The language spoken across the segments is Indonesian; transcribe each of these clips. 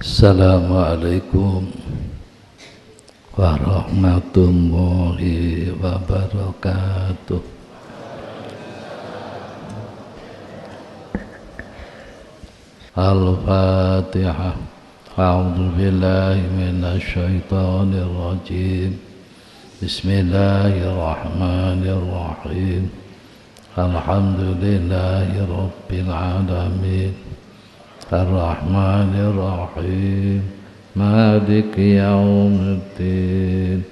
Assalamualaikum warahmatullahi wabarakatuh. Al-Fatihah. A'udzu billahi minasy syaithanir rajim. Bismillahirrahmanirrahim. Alhamdulillahi rabbil alamin. Ar-Rahmanir Rahim. Maliki yaumiddin.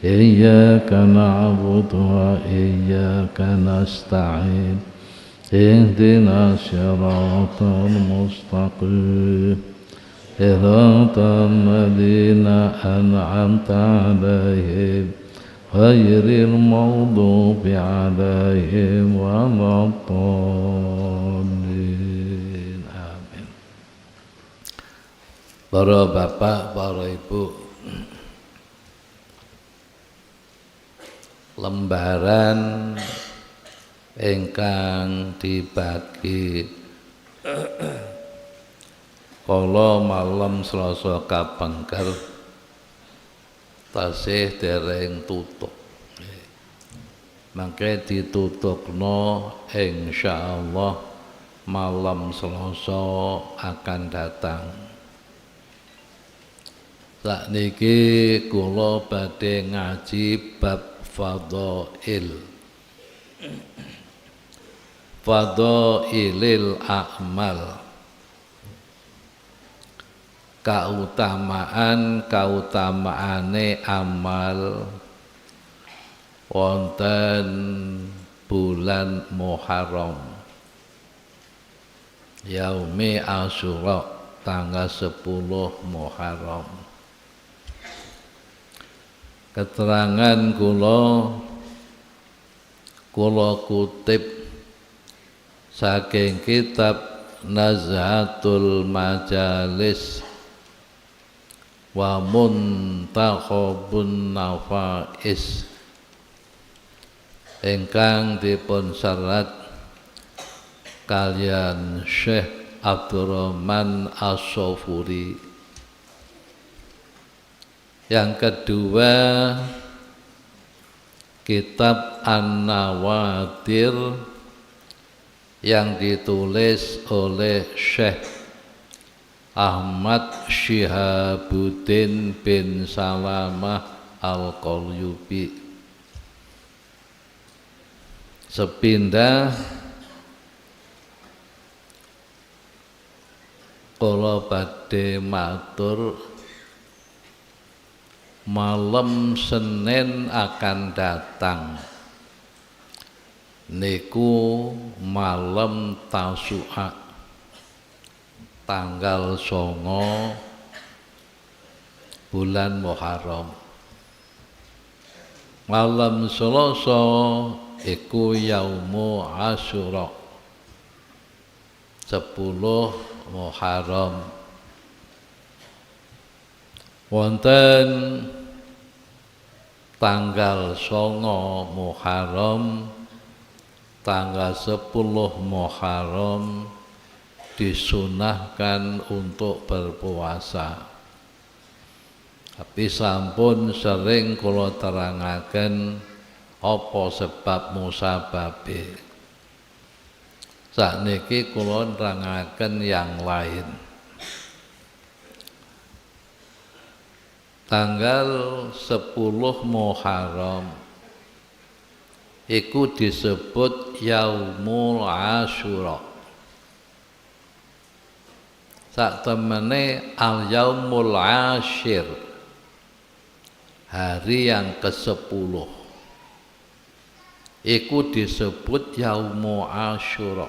Iyyaka na'budu wa iyyaka nasta'in. Ihdinas siratal mustaqim. Siratal ladzina an'amta 'alaihim ghairil maghdubi 'alaihim waladdallin. Para bapak, para ibu, lembaran ingkang dibagi kala malam Selasa kapengker tasih dereng tutup. Mangke ditutupno insyaallah malam Selasa akan datang. Sakniki kula badhe ngaji bab fadhail. Fadhailil a'mal. Kautamaane amal wonten bulan Muharram. Yaumi Asyura tanggal 10 Muharram. Keterangan kula kutip saking kitab Nazhatul Majalis wa Muntakhabun Nafais ingkang dipun serat kalian Syekh Abdurrahman As-Sofuri. Yang kedua, kitab An-Nawadir yang ditulis oleh Syekh Ahmad Syihabuddin bin Salamah Al-Qalyubi. Sepindah kula badhe matur malam Senin akan datang niku malam Tasu'a tanggal 9 bulan Muharram. Malam Selasa iku Yaumu Asyura 10 Muharram. Wonten tanggal 9 Muharram, tanggal 10 Muharram disunahkan untuk berpuasa. Tapi sampun sering kula terangaken apa sebab musababe. Sakniki kula nerangaken yang lain. Tanggal 10 Muharram iku disebut Yaumul Asyura. Saktemene Al-Yaumul Ashir, hari yang ke-10 iku disebut Yaumul Asyura.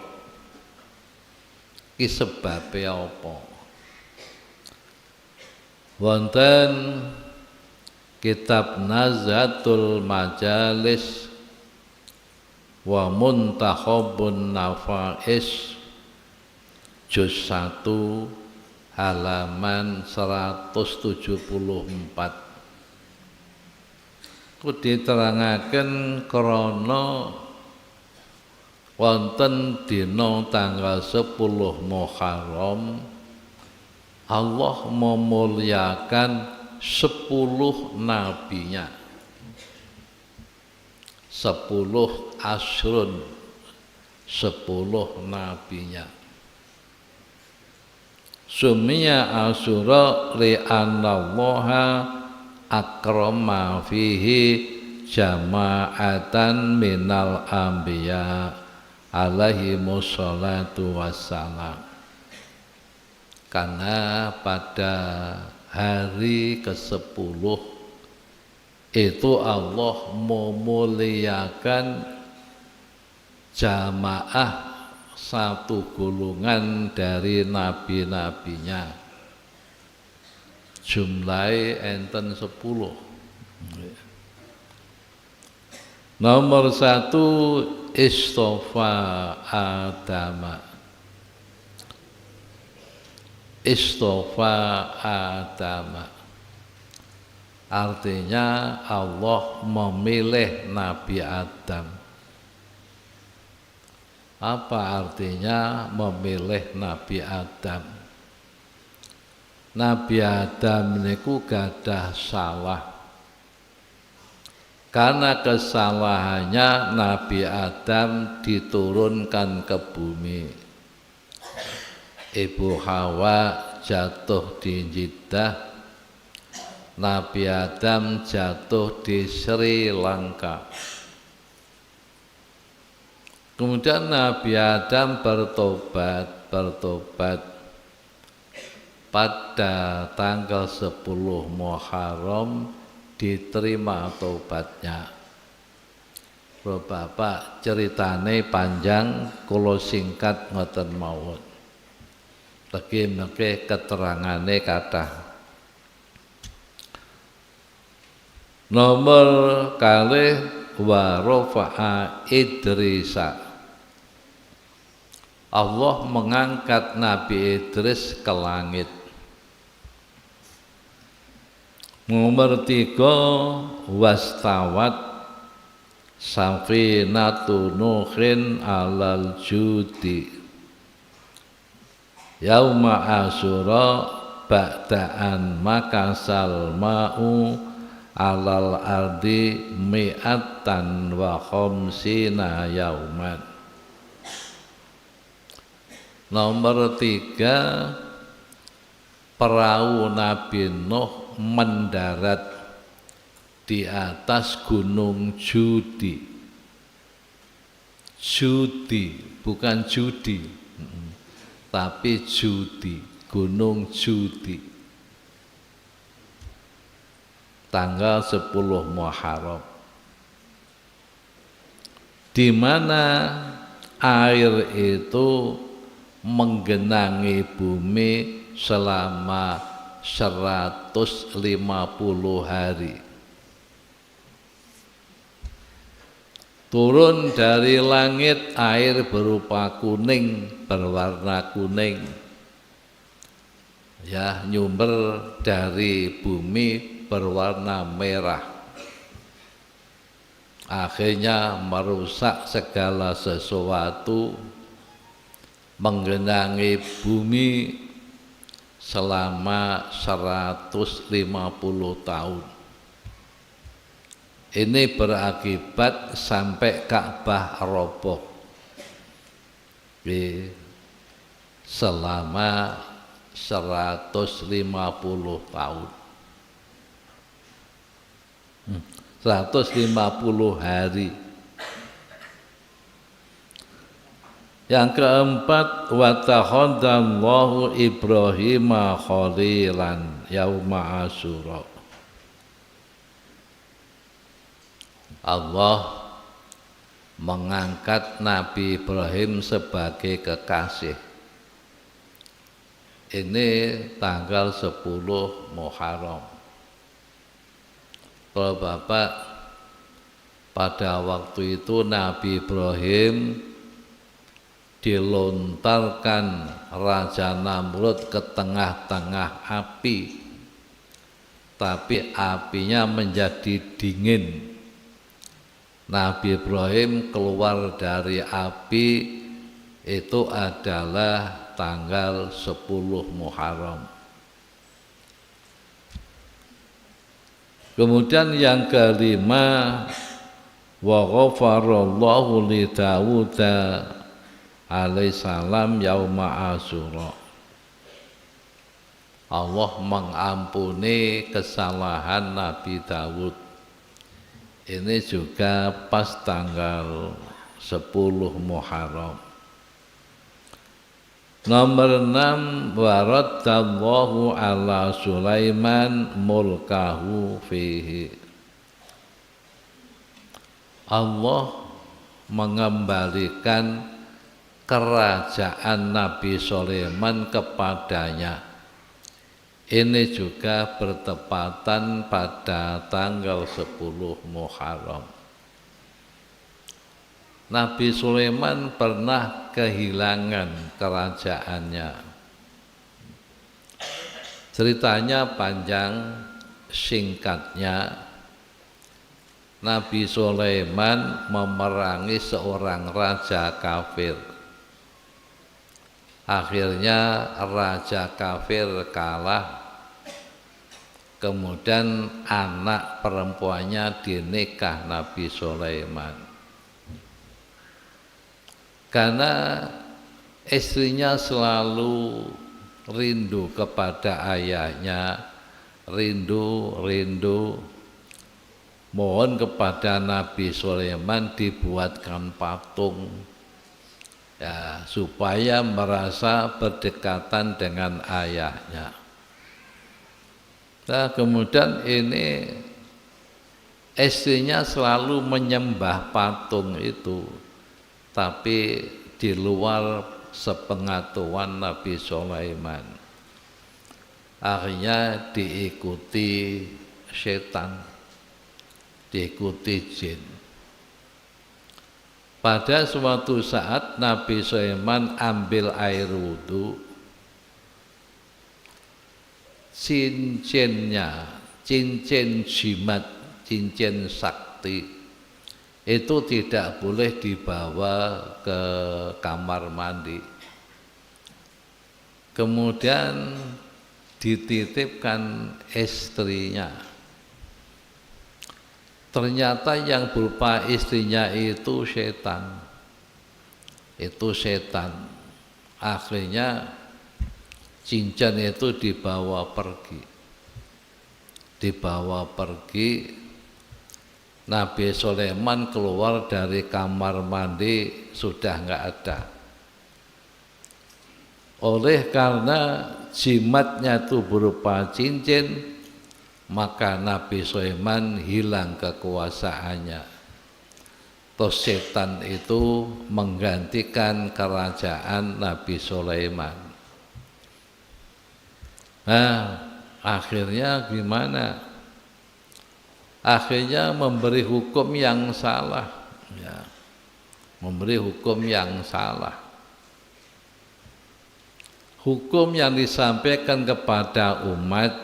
Ki sebabe apa? Wonten kitab Nazhatul Majalis wa Muntakhabun Nafais juz 1 halaman 174. Ku diterangaken krana wonten dina tanggal 10 Muharram Allah memuliakan 10 nabinya, 10 asrun, 10 nabinya. Summiya asyura li'annallaha akrama fihi jama'atan minal anbiya alaihi musholatu wassalam. Karena pada hari ke-10 itu Allah memuliakan jamaah satu golongan dari nabi-nabinya. Jumlahe enten 10. Nomor 1 istofa Adama. Istofa Adama artinya Allah memilih Nabi Adam. Apa artinya memilih Nabi Adam? Nabi Adam niku gadah salah. Karena kesalahannya Nabi Adam diturunkan ke bumi. Ibu Hawa jatuh di Jeddah, Nabi Adam jatuh di Sri Lanka. Kemudian Nabi Adam bertobat pada tanggal 10 Muharram diterima tobatnya. Bapak ceritane panjang, kula singkat ngoten mawon. Mengke keterangane kathah. Nomor kalih wa rafa'a Idrisa. Allah mengangkat Nabi Idris ke langit. Nomor 3 wastawat safinatu nuhin alal judi. Yauma asyura ba'da'an makasal ma'u alal ardi mi'atan wa khamsina yauman. Nomor 3 perahu Nabi Nuh mendarat di atas gunung Judi. Judi bukan judi, tapi Judi, gunung Judi. Tanggal 10 Muharram. Di mana air itu menggenangi bumi selama 150 hari. Turun dari langit air berupa kuning, berwarna kuning. Ya, nyumber dari bumi berwarna merah. Akhirnya merusak segala sesuatu, menggenangi bumi selama 150 tahun. Ini berakibat sampai Ka'bah roboh selama 150 tahun. 150 hari. Yang keempat, wa takhadallahu Ibrahima khalilan yauma asyura. Allah mengangkat Nabi Ibrahim sebagai kekasih. Ini tanggal 10 Muharram. Kalau Bapak, pada waktu itu Nabi Ibrahim dilontarkan Raja Namrud ke tengah-tengah api, tapi apinya menjadi dingin. Nabi Ibrahim keluar dari api itu adalah tanggal 10 Muharram. Kemudian yang kelima, wa ghafarallahu li Dawud alaihissalam yauma Asyura. Allah mengampuni kesalahan Nabi Dawud. Ini juga pas tanggal 10 Muharram. Nomor 6, waradallahu ala Sulaiman mulkahu fihi. Allah mengembalikan kerajaan Nabi Sulaiman kepadanya. Ini juga bertepatan pada tanggal 10 Muharram. Nabi Sulaiman pernah kehilangan kerajaannya. Ceritanya panjang, singkatnya Nabi Sulaiman memerangi seorang raja kafir. Akhirnya raja kafir kalah. Kemudian anak perempuannya dinikah Nabi Sulaiman. Karena istrinya selalu rindu kepada ayahnya, rindu, mohon kepada Nabi Sulaiman dibuatkan patung, ya, supaya merasa berdekatan dengan ayahnya. Nah, kemudian ini istrinya selalu menyembah patung itu, tapi di luar sepengetahuan Nabi Sulaiman. Akhirnya diikuti setan, diikuti jin. Pada suatu saat Nabi Sulaiman ambil air wudhu, cincinnya, cincin jimat, cincin sakti itu tidak boleh dibawa ke kamar mandi. Kemudian dititipkan istrinya. Ternyata yang berupa istrinya itu setan. Itu setan. Akhirnya cincin itu dibawa pergi. Dibawa pergi. Nabi Sulaiman keluar dari kamar mandi sudah enggak ada. Oleh karena jimatnya itu berupa cincin, maka Nabi Sulaiman hilang kekuasaannya. Terus setan itu menggantikan kerajaan Nabi Sulaiman. Nah, akhirnya gimana? Akhirnya memberi hukum yang salah, ya, memberi hukum yang salah. Hukum yang disampaikan kepada umat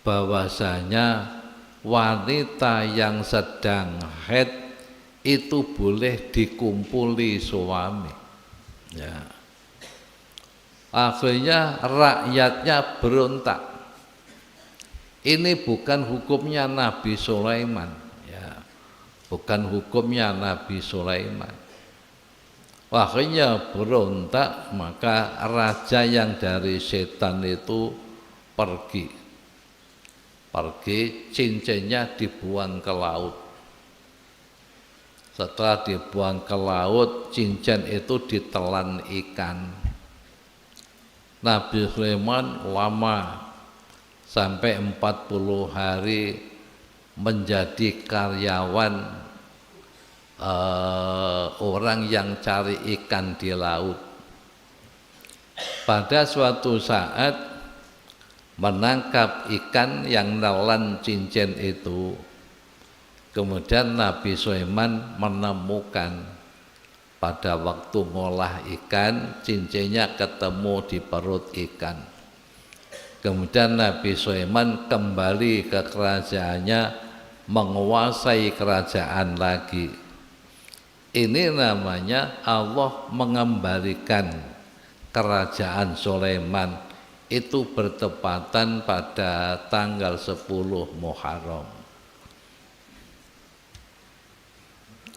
bahwasanya wanita yang sedang haid itu boleh dikumpuli suami. Ya. Akhirnya rakyatnya berontak. Ini bukan hukumnya Nabi Sulaiman, ya, bukan hukumnya Nabi Sulaiman. Akhirnya berontak, maka raja yang dari setan itu pergi, cincinnya dibuang ke laut. Setelah dibuang ke laut, cincin itu ditelan ikan. Nabi Sulaiman lama, sampai 40 hari menjadi karyawan orang yang cari ikan di laut. Pada suatu saat menangkap ikan yang nelan cincin itu. Kemudian Nabi Sulaiman menemukan pada waktu ngolah ikan, cincinnya ketemu di perut ikan. Kemudian Nabi Sulaiman kembali ke kerajaannya, menguasai kerajaan lagi. Ini namanya Allah mengembalikan kerajaan Sulaiman itu bertepatan pada tanggal 10 Muharram.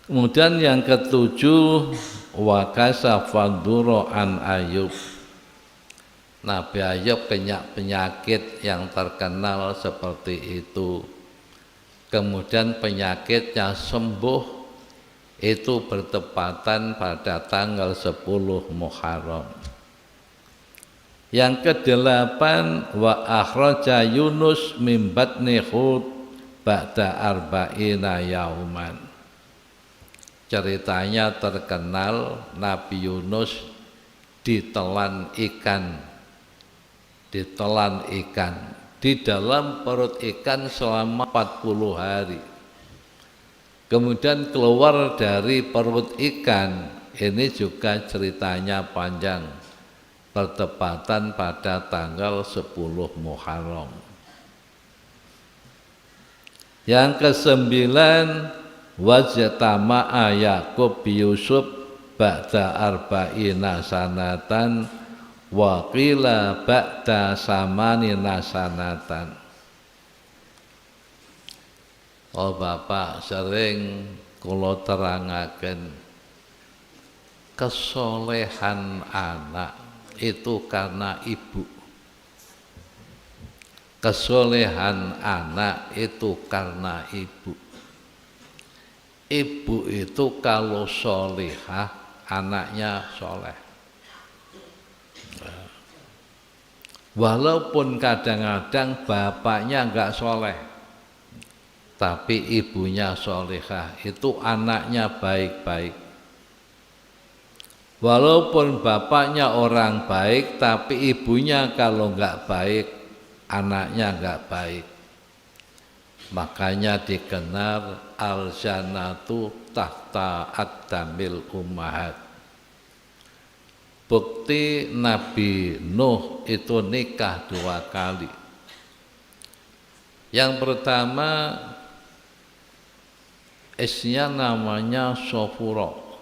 Kemudian yang ketujuh, wa kasafa dzurra an Ayub. Nabi Ayub kena penyakit yang terkenal seperti itu. Kemudian penyakitnya sembuh, itu bertepatan pada tanggal 10 Muharram. Yang kedelapan, wa akhraja Yunus min batni Hud ba'da arba'ina yauman. Ceritanya terkenal, Nabi Yunus ditelan ikan di dalam perut ikan selama 40 hari. Kemudian keluar dari perut ikan, ini juga ceritanya panjang, bertepatan pada tanggal 10 Muharram. Yang kesembilan, wajtama'a Yaqub bi Yusuf ba'da arba'ina sanatan wa qila ba'da samanina sanatan. Oh Bapak, sering kula terangaken kesolehan anak itu karena ibu. Kesolehan anak itu karena ibu. Ibu itu kalau solehah, anaknya soleh. Walaupun kadang-kadang bapaknya enggak soleh, tapi ibunya solehah, itu anaknya baik-baik. Walaupun bapaknya orang baik, tapi ibunya kalau enggak baik, anaknya enggak baik. Makanya dikenal al-jannatu tahta aqdamil ummahat. Bukti Nabi Nuh itu nikah 2 kali. Yang pertama, istrinya namanya Sofuro.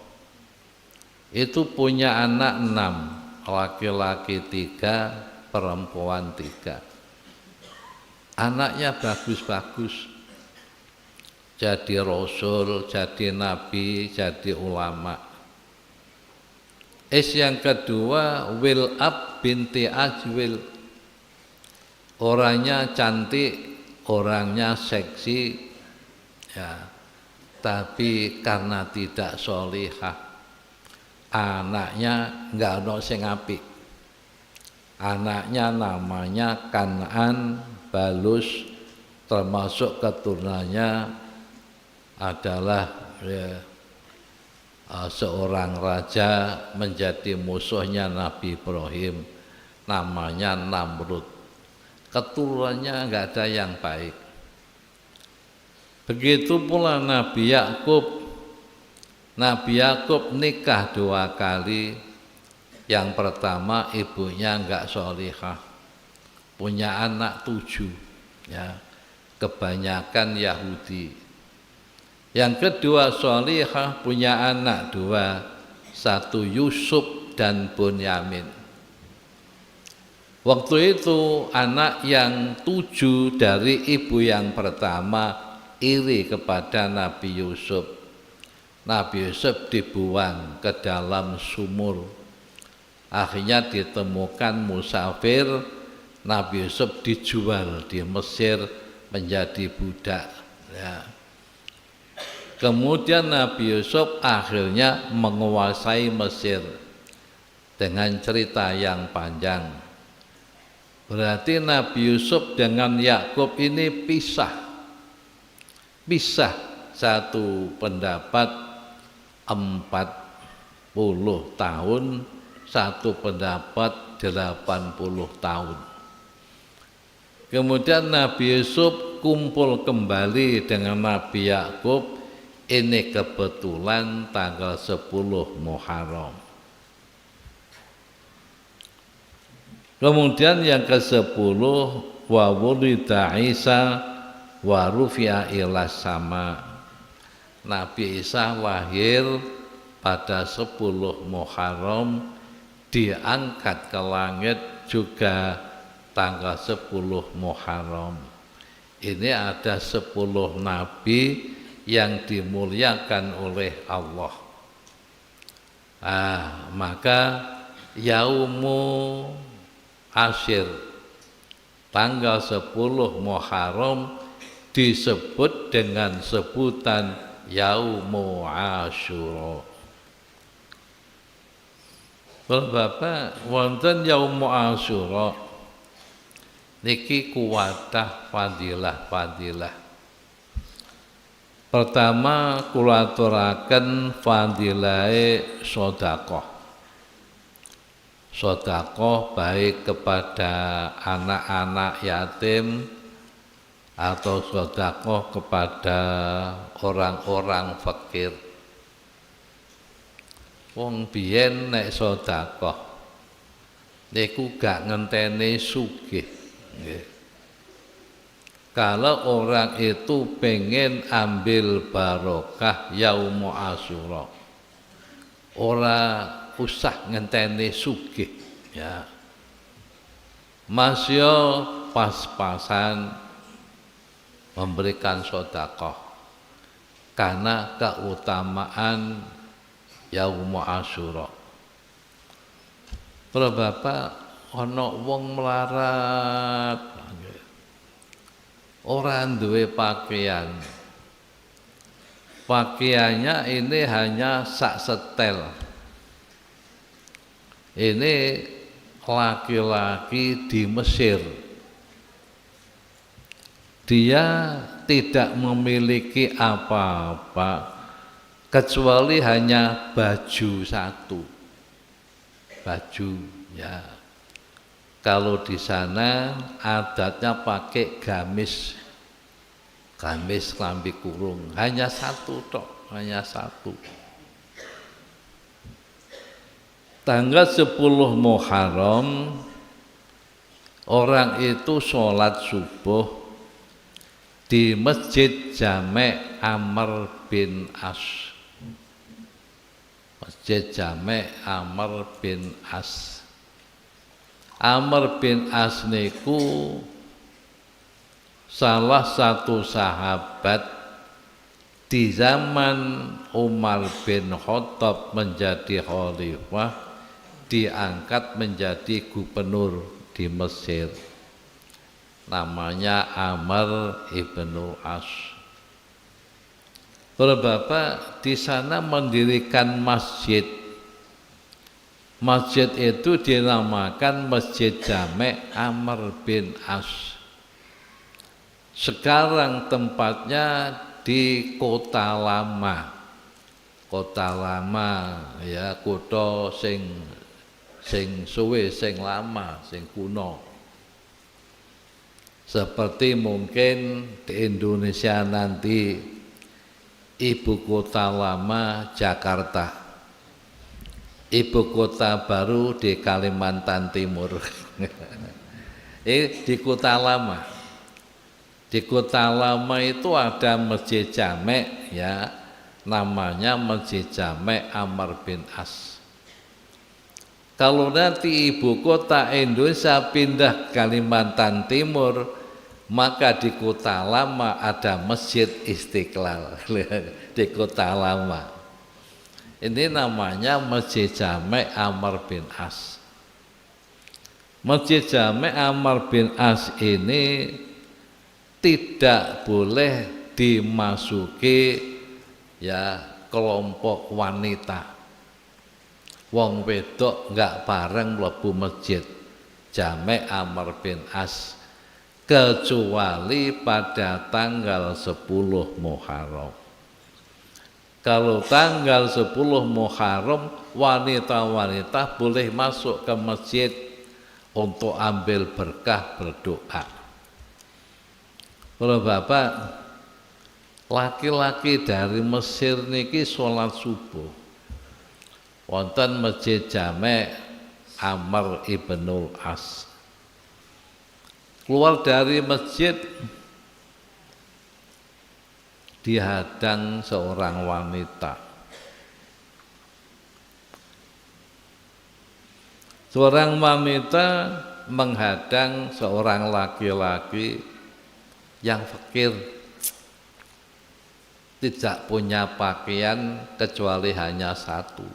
Itu punya anak 6, laki-laki 3, perempuan 3. Anaknya bagus-bagus, jadi rasul, jadi nabi, jadi ulama. Yang kedua, Wil'ab binti Ajwil. Orangnya cantik, orangnya seksi, ya, tapi karena tidak sholihah, anaknya enggak ono sing apik. Anaknya namanya Kan'an Balus, termasuk keturunannya adalah seorang raja menjadi musuhnya Nabi Ibrahim, namanya Namrud. Keturunannya enggak ada yang baik. Begitu pula Nabi Yakub. Nabi Yakub nikah 2 kali. Yang pertama ibunya enggak sholihah, punya anak 7, ya, kebanyakan Yahudi. Yang kedua sholihah, punya anak 2, 1 Yusuf dan Bunyamin. Waktu itu anak yang 7 dari ibu yang pertama iri kepada Nabi Yusuf. Nabi Yusuf dibuang ke dalam sumur. Akhirnya ditemukan musafir, Nabi Yusuf dijual di Mesir menjadi budak, ya. Kemudian Nabi Yusuf akhirnya menguasai Mesir dengan cerita yang panjang. Berarti Nabi Yusuf dengan Yakub ini pisah. Satu pendapat 40 tahun, satu pendapat 80 tahun. Kemudian Nabi Yusuf kumpul kembali dengan Nabi Yakub. Ini kebetulan tanggal 10 Muharram. Kemudian yang ke-10, wa wulida Isa wa rufi'a ila sama. Nabi Isa lahir pada 10 Muharram, diangkat ke langit juga tanggal 10 Muharram. Ini ada 10 nabi yang dimuliakan oleh Allah. Maka Yaumu Ashir, tanggal 10 Muharram disebut dengan sebutan Yaumu Asyura. Bapak, wonten Yaumu Asyura niki kuwadah fadilah. Pertama kula aturaken fadilahe sedekah. Sedekah baik kepada anak-anak yatim atau sedekah kepada orang-orang fakir. Wong biyen nek sedekah niku gak ngenteni sugih. Kalau orang itu pengen ambil barokah Yaumu Asyura, ora usah ngenteni sugih ya. Masya pas-pasan memberikan sedekah karena keutamaan Yaumu Asyura. Kalau Bapak ana wong melarat ora duwe pakaian, pakaiannya ini hanya sak setel. Ini laki-laki di Mesir, dia tidak memiliki apa-apa kecuali hanya baju satu, baju ya. Kalau di sana adatnya pakai gamis klambi kurung, hanya satu tok, hanya satu. Tanggal 10 Muharram orang itu sholat subuh di Masjid Jami' Amr bin As. Masjid Jami' Amr bin As. Amr bin As niku salah satu sahabat di zaman Umar bin Khattab menjadi khalifah, diangkat menjadi gubernur di Mesir. Namanya Amr ibnu As. Bapak di sana mendirikan masjid. Masjid itu dinamakan Masjid Jami' Amr bin As. Sekarang tempatnya di Kota Lama. Kota Lama ya, kota sing suwe, sing lama, sing kuno. Seperti mungkin di Indonesia nanti ibu kota lama Jakarta, ibu kota baru di Kalimantan Timur. Di Kota Lama. Di Kota Lama itu ada Masjid Jami' ya, namanya Masjid Jami' Amr bin As. Kalau nanti ibu kota Indonesia pindah Kalimantan Timur, maka di Kota Lama ada Masjid Istiqlal. Di Kota Lama. Ini namanya Masjid Jami' Amr bin As. Masjid Jami' Amr bin As ini tidak boleh dimasuki ya kelompok wanita. Wong wedok enggak bareng mlebu Masjid Jami' Amr bin As kecuali pada tanggal 10 Muharram. Kalau tanggal 10 Muharram wanita-wanita boleh masuk ke masjid untuk ambil berkah, berdoa. Kalau Bapak, laki-laki dari Mesir niki sholat subuh wonten Masjid Jami' Amr ibnul As. Keluar dari masjid dihadang seorang wanita. Seorang wanita menghadang seorang laki-laki yang fakir, tidak punya pakaian kecuali hanya satu.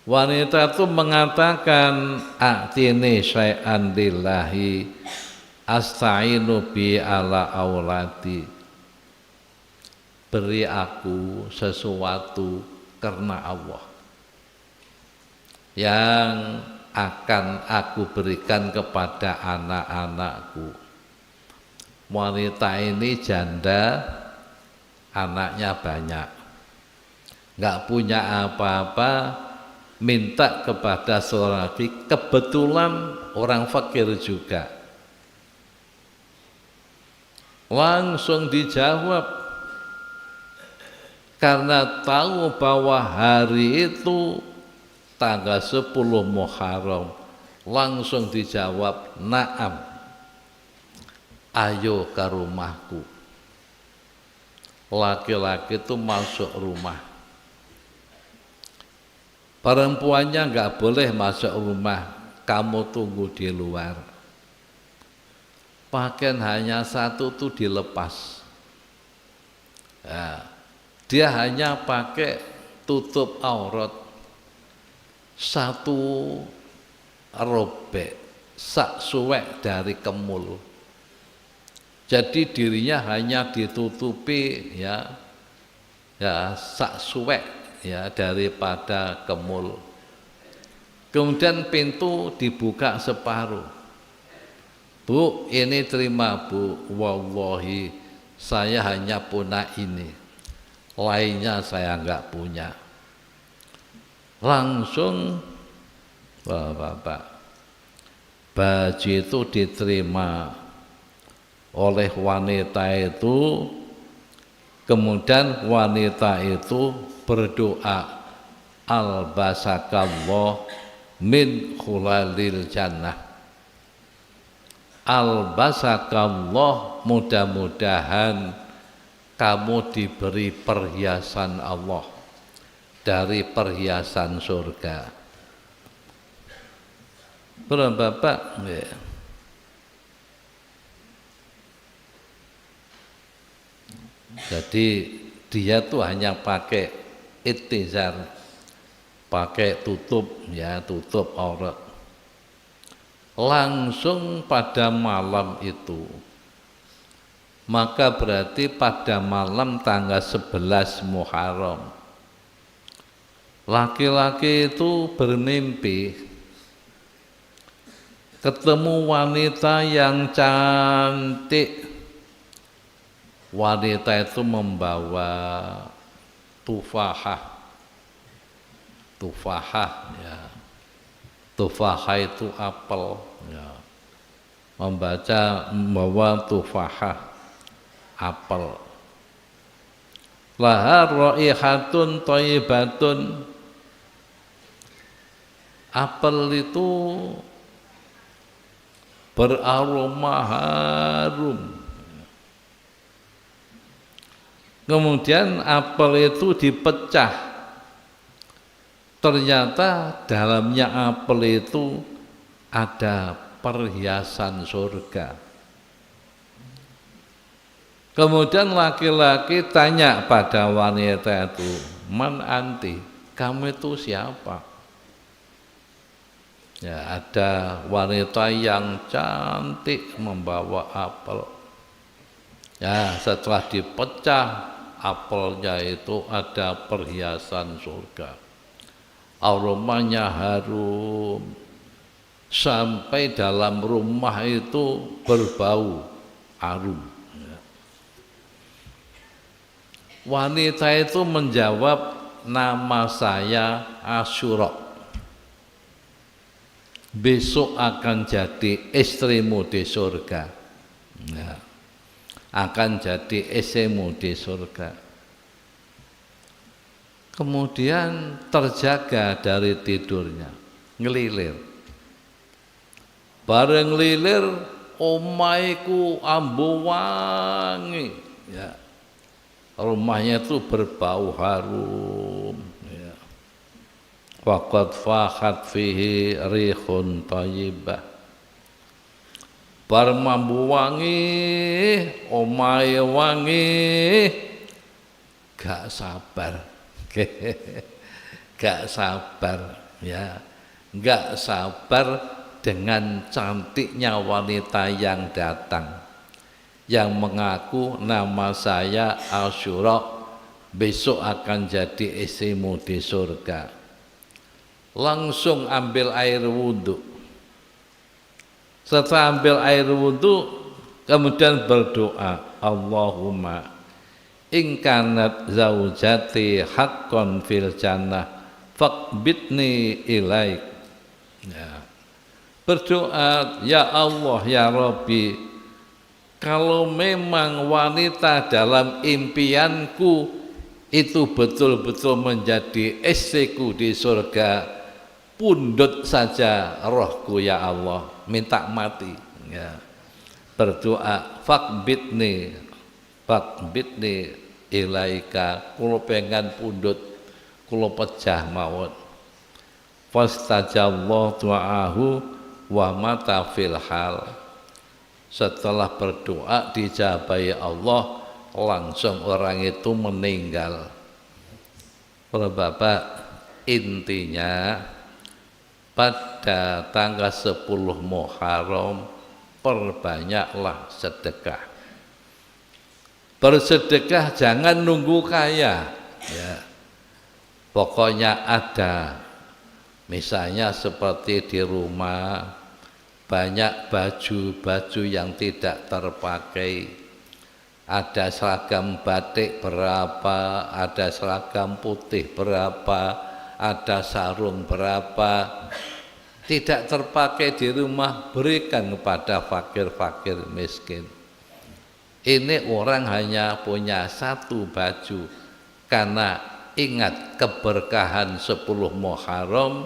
Wanita itu mengatakan, "A'tini syai'an lillahi asta'inu bi ala auladi." Beri aku sesuatu karena Allah yang akan aku berikan kepada anak-anakku. Wanita ini janda, anaknya banyak, nggak punya apa-apa, minta kepada seorang laki, kebetulan orang fakir juga. Langsung dijawab, karena tahu bahwa hari itu tanggal 10 Muharram, langsung dijawab, "Naam, ayo ke rumahku." Laki-laki itu masuk rumah, perempuannya nggak boleh masuk rumah, kamu tunggu di luar. Pakaian hanya satu tuh dilepas. Nah, dia hanya pakai tutup aurat, satu robek, sak suwek dari kemul. Jadi dirinya hanya ditutupi ya sak suwek ya daripada kemul. Kemudian pintu dibuka separuh. "Bu, ini terima Bu, wallahi saya hanya punya ini, lainnya saya enggak punya." Langsung Bapak, baju itu diterima oleh wanita itu. Kemudian wanita itu berdoa, "Albasakallah min khulalil jannah." Albasakallah, mudah-mudahan kamu diberi perhiasan Allah dari perhiasan surga. Bapak, ya. Jadi dia tuh hanya pakai itizar, pakai tutup ya, tutup aurat. Langsung pada malam itu, maka berarti pada malam tanggal 11 Muharram, laki-laki itu bermimpi ketemu wanita yang cantik. Wanita itu membawa tufahah ya. Tufahah itu apel ya. Membawa tufahah apel. Laha raihatun thayyibatun. Apel itu beraroma harum. Kemudian apel itu dipecah. Ternyata dalamnya apel itu ada perhiasan surga. Kemudian laki-laki tanya pada wanita itu, "Man anti, kamu itu siapa?" Ya, ada wanita yang cantik membawa apel. Ya, setelah dipecah apelnya itu ada perhiasan surga. Aromanya harum, sampai dalam rumah itu berbau harum. Wanita itu menjawab, "Nama saya Asyura. Besok akan jadi istrimu di surga." Ya, akan jadi istrimu di surga. Kemudian terjaga dari tidurnya, ngelilir. Bareng ngelilir, omaiku ambu wangi. Ya. Rumahnya itu berbau harum. Ya. faqad fahat fihi rihun thayyibah. Bar mambu wangi, omahe wangi, gak sabar. Gak sabar ya. Gak sabar dengan cantiknya wanita yang datang, yang mengaku nama saya Asyura, besok akan jadi istrimu di surga. Langsung ambil air wudhu. Setelah ambil air wudhu, kemudian berdoa, Allahumma in kanat zaujati haqqan fil jannah faqbidni ilaik. Ya. Berdoa, ya Allah ya Rabbi, kalau memang wanita dalam impianku itu betul-betul menjadi istriku di surga, pundut saja rohku ya Allah, minta mati ya. Berdoa, faqbidni ilaika, kulo pengen pundut, kulo pecah mawon. Fastajallahu du'ahu wa mata fil hal. Setelah berdoa dijabahi Allah, langsung orang itu meninggal. Kalau Bapak, intinya pada tanggal 10 Muharram perbanyaklah sedekah. Bersedekah jangan nunggu kaya ya. Pokoknya ada, misalnya seperti di rumah banyak baju-baju yang tidak terpakai, ada seragam batik berapa, ada seragam putih berapa, ada sarung berapa, tidak terpakai di rumah, berikan kepada fakir-fakir miskin. Ini orang hanya punya satu baju, karena ingat keberkahan 10 Muharram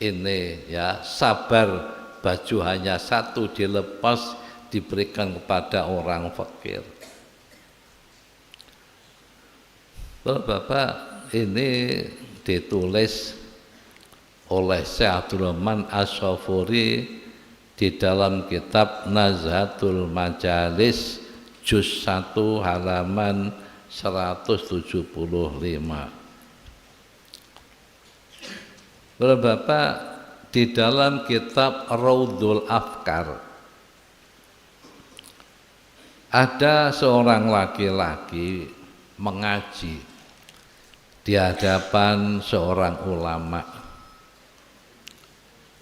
ini ya, sabar, baju hanya satu dilepas diberikan kepada orang fakir. Bapak, ini ditulis oleh Syekh Abdul Rahman Asy-Syafuri di dalam kitab Nazhatul Majalis juz 1 halaman 175. Bapak, di dalam kitab Raudhul Afkar ada seorang laki-laki mengaji di hadapan seorang ulama.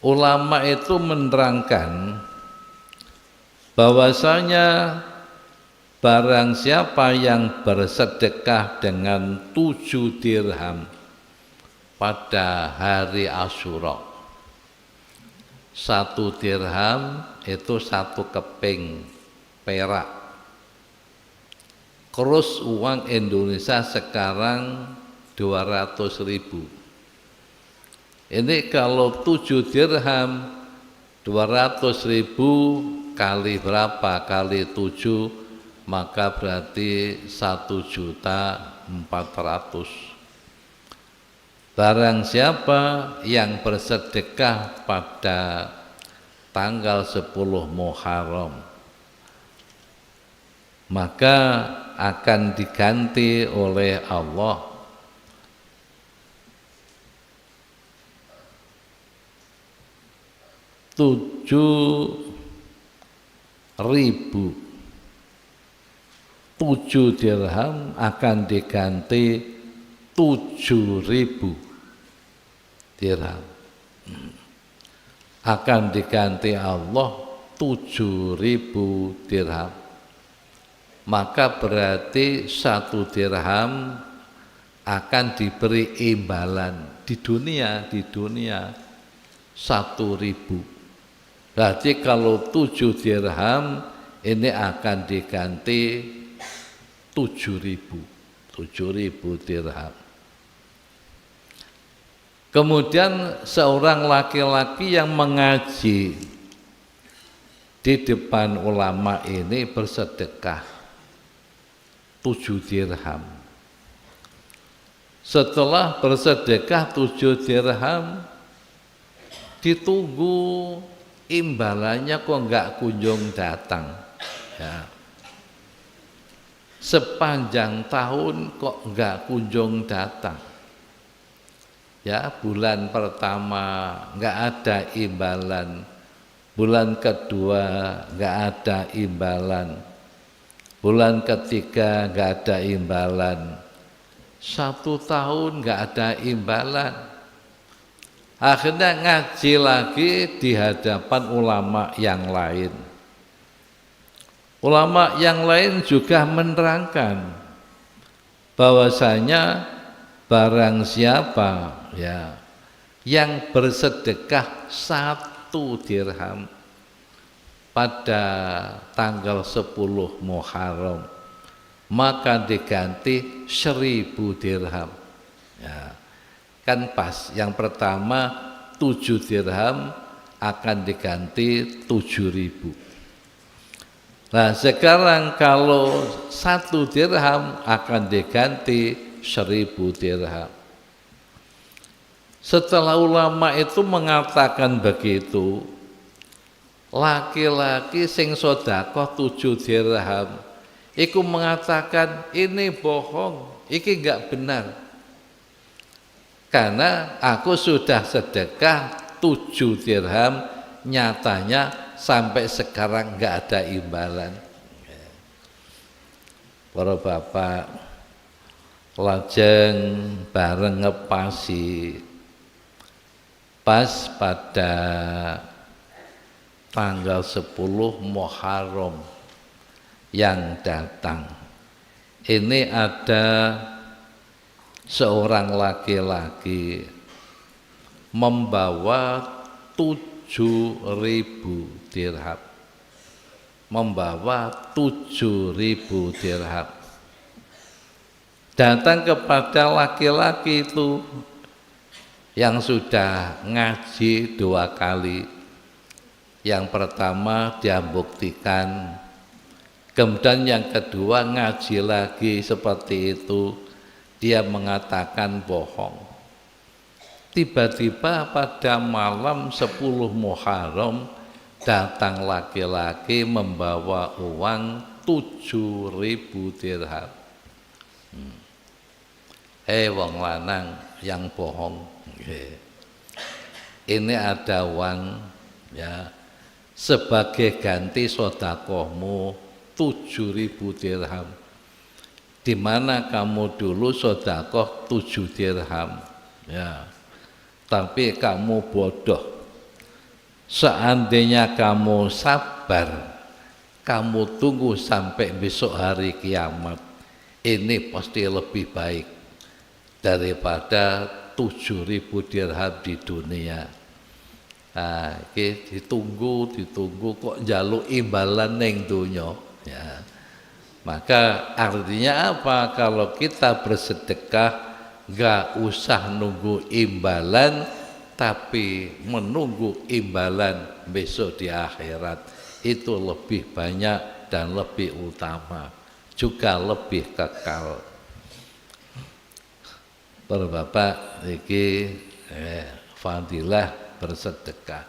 Ulama itu menerangkan bahwasanya barang siapa yang bersedekah dengan 7 dirham pada hari Asyura, 1 dirham itu 1 keping perak. Kurs uang Indonesia sekarang 200.000. Ini kalau 7 dirham 200.000 kali berapa? Kali 7, maka berarti 1.400.000. Barang siapa yang bersedekah pada tanggal 10 Muharram, maka akan diganti oleh Allah 7.000. 7 dirham akan diganti 7.000 dirham. Akan diganti Allah 7.000 dirham. Maka berarti 1 dirham akan diberi imbalan di dunia 1.000. Berarti kalau 7 dirham ini akan diganti 7.000 dirham. Kemudian seorang laki-laki yang mengaji di depan ulama ini bersedekah 7 dirham. Setelah bersedekah 7 dirham, ditunggu imbalannya kok enggak kunjung datang. Ya. Sepanjang tahun kok enggak kunjung datang. Ya, bulan pertama enggak ada imbalan, bulan kedua enggak ada imbalan, bulan ketiga enggak ada imbalan, 1 tahun enggak ada imbalan. Akhirnya ngaji lagi di hadapan ulama yang lain. Ulama yang lain juga menerangkan bahwasanya barang siapa ya yang bersedekah 1 dirham pada tanggal 10 Muharram, maka diganti 1000 dirham. Ya, kan pas. Yang pertama 7 dirham akan diganti 7.000. Nah sekarang kalau 1 dirham akan diganti 1000 dirham. Setelah ulama itu mengatakan begitu, laki-laki sing sedekah 7 dirham iku mengatakan ini bohong, ini enggak benar. Karena aku sudah sedekah 7 dirham, nyatanya sampai sekarang enggak ada imbalan. Para bapak, lajeng bareng ngepasi pas pada tanggal 10 Muharram yang datang. Ini ada seorang laki-laki membawa 7.000 dirham, membawa 7.000 dirham, datang kepada laki-laki itu yang sudah ngaji 2 kali. Yang pertama dia buktikan, kemudian yang kedua ngaji lagi seperti itu, dia mengatakan bohong. Tiba-tiba pada malam 10 Muharram datang laki-laki membawa uang 7.000 dirham. Wong lanang yang bohong. Ini ada uang ya sebagai ganti sedekahmu 7.000 dirham. Di mana kamu dulu sedekah 7 dirham ya. Tapi kamu bodoh. Seandainya kamu sabar, kamu tunggu sampai besok hari kiamat, ini pasti lebih baik daripada 7.000 dirham di dunia. Nah, ditunggu kok njaluk imbalan ning donya ya. Maka artinya apa? Kalau kita bersedekah enggak usah nunggu imbalan, tapi menunggu imbalan besok di akhirat itu lebih banyak dan lebih utama, juga lebih kekal. Para bapak, iki fadilah bersedekah.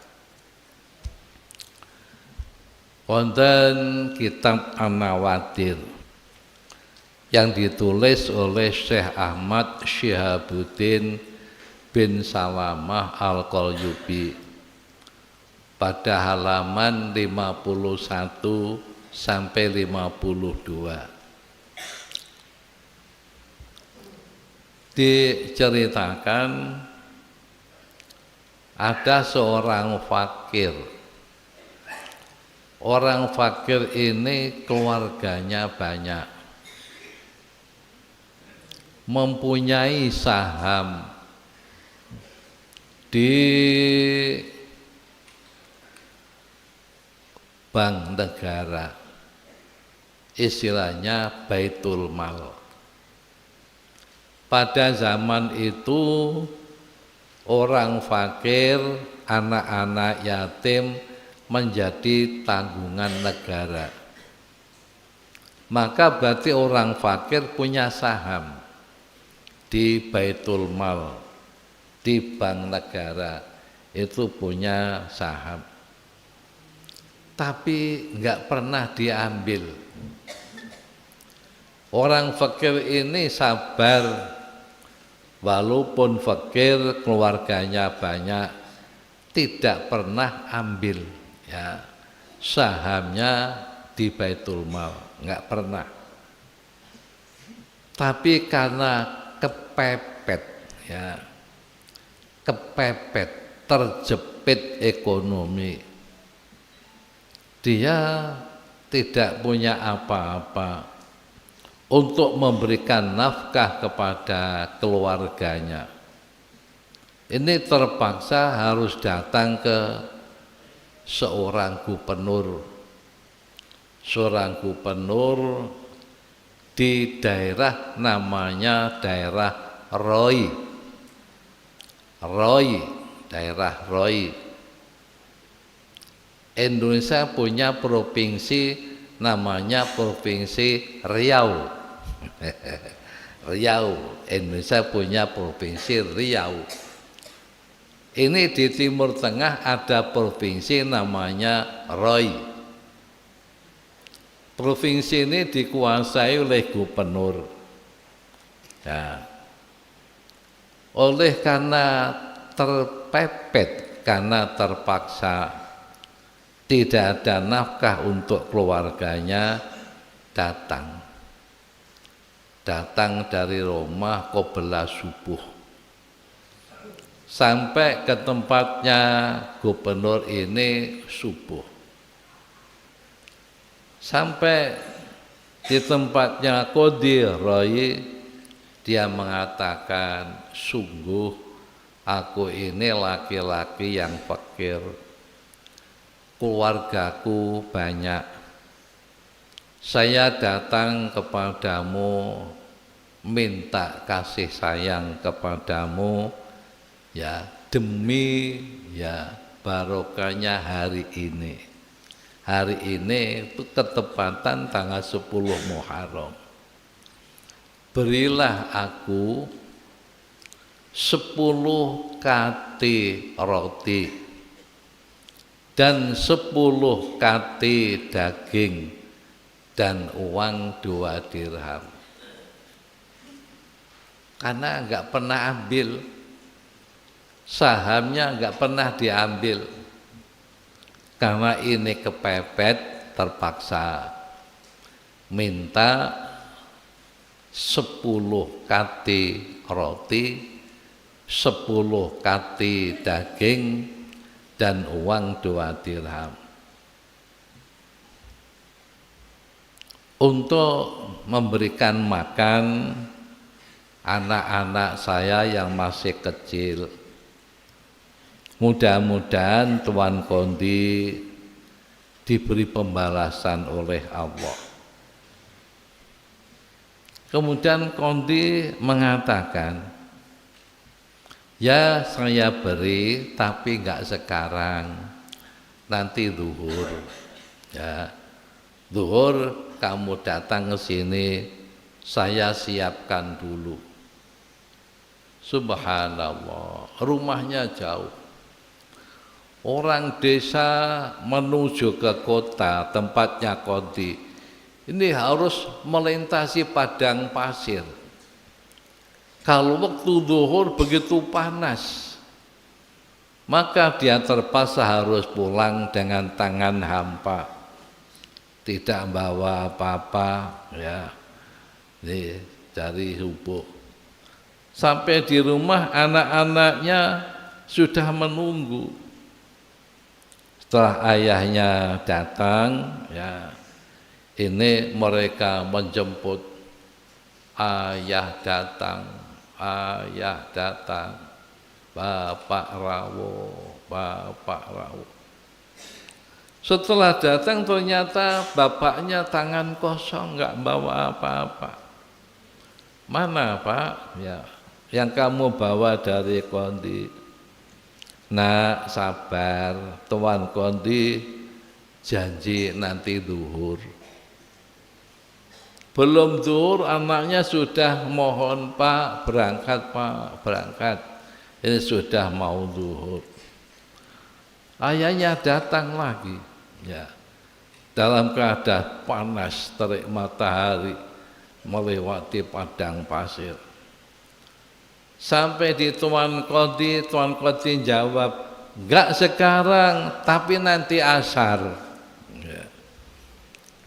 Wonten kitab An-Nawadir yang ditulis oleh Syekh Ahmad Syihabuddin bin Salamah Al-Qalyubi pada halaman 51 sampai 52. Diceritakan ada seorang fakir. Orang fakir ini keluarganya banyak, mempunyai saham di bank negara, istilahnya Baitul Mal. Pada zaman itu orang fakir, anak-anak yatim menjadi tanggungan negara. Maka berarti orang fakir punya saham di Baitul Mal, di bank negara itu punya saham, tapi nggak pernah diambil. Orang fakir ini sabar, walaupun fakir keluarganya banyak, tidak pernah ambil ya sahamnya di Baitul Mal, nggak pernah. Tapi karena kepepet ya, kepepet, terjepit ekonomi, dia tidak punya apa-apa untuk memberikan nafkah kepada keluarganya. Ini terpaksa harus datang ke seorang gubernur di daerah namanya daerah Roy, daerah Roy. Indonesia punya provinsi namanya Provinsi Riau. Riau, Indonesia punya Provinsi Riau. Ini di Timur Tengah ada provinsi namanya Roy. Provinsi ini dikuasai oleh gubernur. Ya. Oleh karena terpepet, karena terpaksa, tidak ada nafkah untuk keluarganya, datang dari rumah qobla subuh sampai ke tempatnya gubernur ini subuh. Sampai di tempatnya Qadhi Roy, dia mengatakan, sungguh aku ini laki-laki yang fakir, keluargaku banyak, saya datang kepadamu minta kasih sayang kepadamu ya demi ya barokahnya hari ini. Hari ini itu ketepatan tanggal 10 Muharram. Berilah aku 10 kati roti dan 10 kati daging dan uang 2 dirham. Karena enggak pernah ambil, sahamnya enggak pernah diambil. Karena ini kepepet, terpaksa minta 10 kati roti, 10 kati daging, dan uang 2 dirham. Untuk memberikan makan anak-anak saya yang masih kecil. Mudah-mudahan Tuan Kondi diberi pembalasan oleh Allah. Kemudian Kondi mengatakan, ya saya beri tapi enggak sekarang, nanti zuhur. Ya, zuhur kamu datang ke sini, saya siapkan dulu. Subhanallah, rumahnya jauh. Orang desa menuju ke kota tempatnya Qadhi ini harus melintasi padang pasir. Kalau waktu zuhur begitu panas, maka dia terpaksa harus pulang dengan tangan hampa, tidak bawa apa-apa ya, dari subuh. Sampai di rumah anak-anaknya sudah menunggu. Setelah ayahnya datang, ya, ini mereka menjemput, ayah datang, Bapak Rawo. Setelah datang ternyata bapaknya tangan kosong, nggak bawa apa-apa. Mana Pak? Ya, yang kamu bawa dari Kondi. Nak sabar, Tuan Kondi janji nanti zuhur. Belum zuhur anaknya sudah mohon Pak berangkat. Ini sudah mau zuhur. Ayahnya datang lagi, ya, dalam keadaan panas terik matahari melewati padang pasir. Sampai di Tuan Qadhi jawab, enggak sekarang, tapi nanti asar. Ya.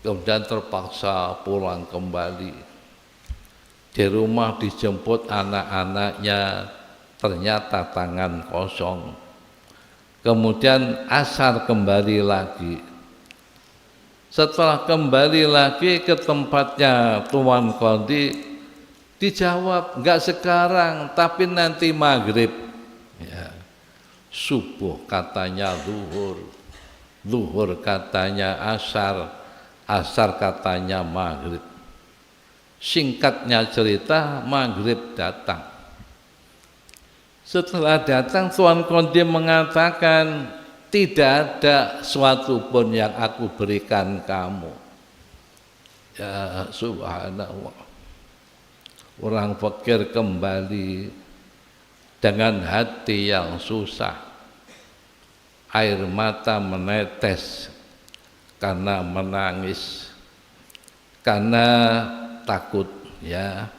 Kemudian terpaksa pulang kembali. Di rumah dijemput anak-anaknya, ternyata tangan kosong. Kemudian asar kembali lagi. Setelah kembali lagi ke tempatnya Tuan Qadhi, dijawab, enggak sekarang, tapi nanti maghrib. Ya. Subuh katanya zuhur katanya asar katanya maghrib. Singkatnya cerita, maghrib datang. Setelah datang, Tuan Qadhi mengatakan, tidak ada suatu pun yang aku berikan kamu. Ya subhanallah. Orang fakir kembali dengan hati yang susah, air mata menetes karena menangis, karena takut, ya,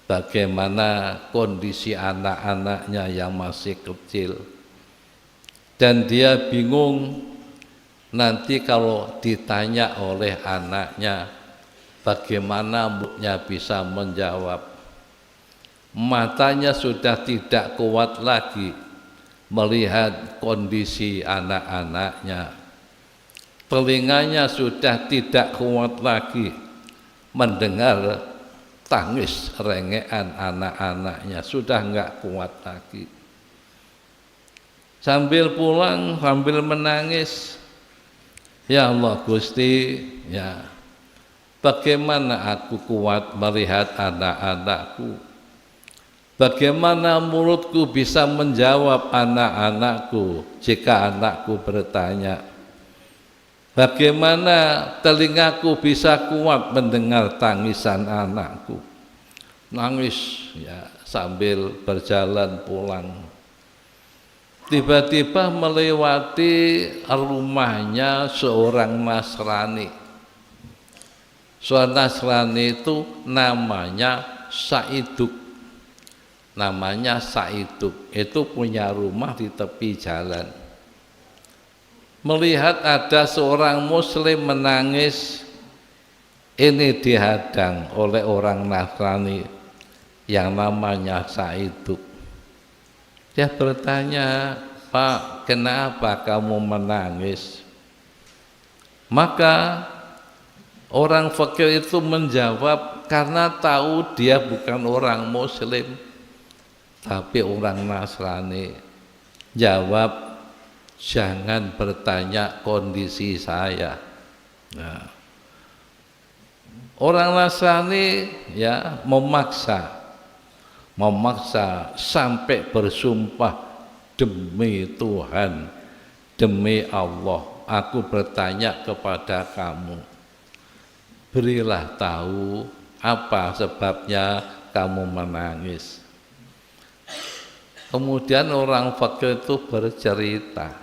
bagaimana kondisi anak-anaknya yang masih kecil, dan dia bingung nanti kalau ditanya oleh anaknya bagaimana moodnya bisa menjawab. Matanya sudah tidak kuat lagi melihat kondisi anak-anaknya. Telinganya sudah tidak kuat lagi mendengar tangis rengean anak-anaknya, sudah enggak kuat lagi. Sambil pulang, sambil menangis, ya Allah Gusti, ya, bagaimana aku kuat melihat anak-anakku? Bagaimana mulutku bisa menjawab anak-anakku jika anakku bertanya? Bagaimana telingaku bisa kuat mendengar tangisan anakku? Nangis, ya, sambil berjalan pulang. Tiba-tiba melewati rumahnya seorang Nasrani. Seorang Nasrani itu namanya Saiduk. Namanya Saiduk, itu punya rumah di tepi jalan. Melihat ada seorang muslim menangis, ini dihadang oleh orang Nasrani yang namanya Saiduk. Dia bertanya, Pak, kenapa kamu menangis? Maka orang fakir itu menjawab, karena tahu dia bukan orang muslim, tapi orang Nasrani. Jawab, jangan bertanya kondisi saya. Nah, orang Nasrani, ya, memaksa sampai bersumpah, demi Tuhan, demi Allah, aku bertanya kepada kamu, berilah tahu apa sebabnya kamu menangis. Kemudian orang fakir itu bercerita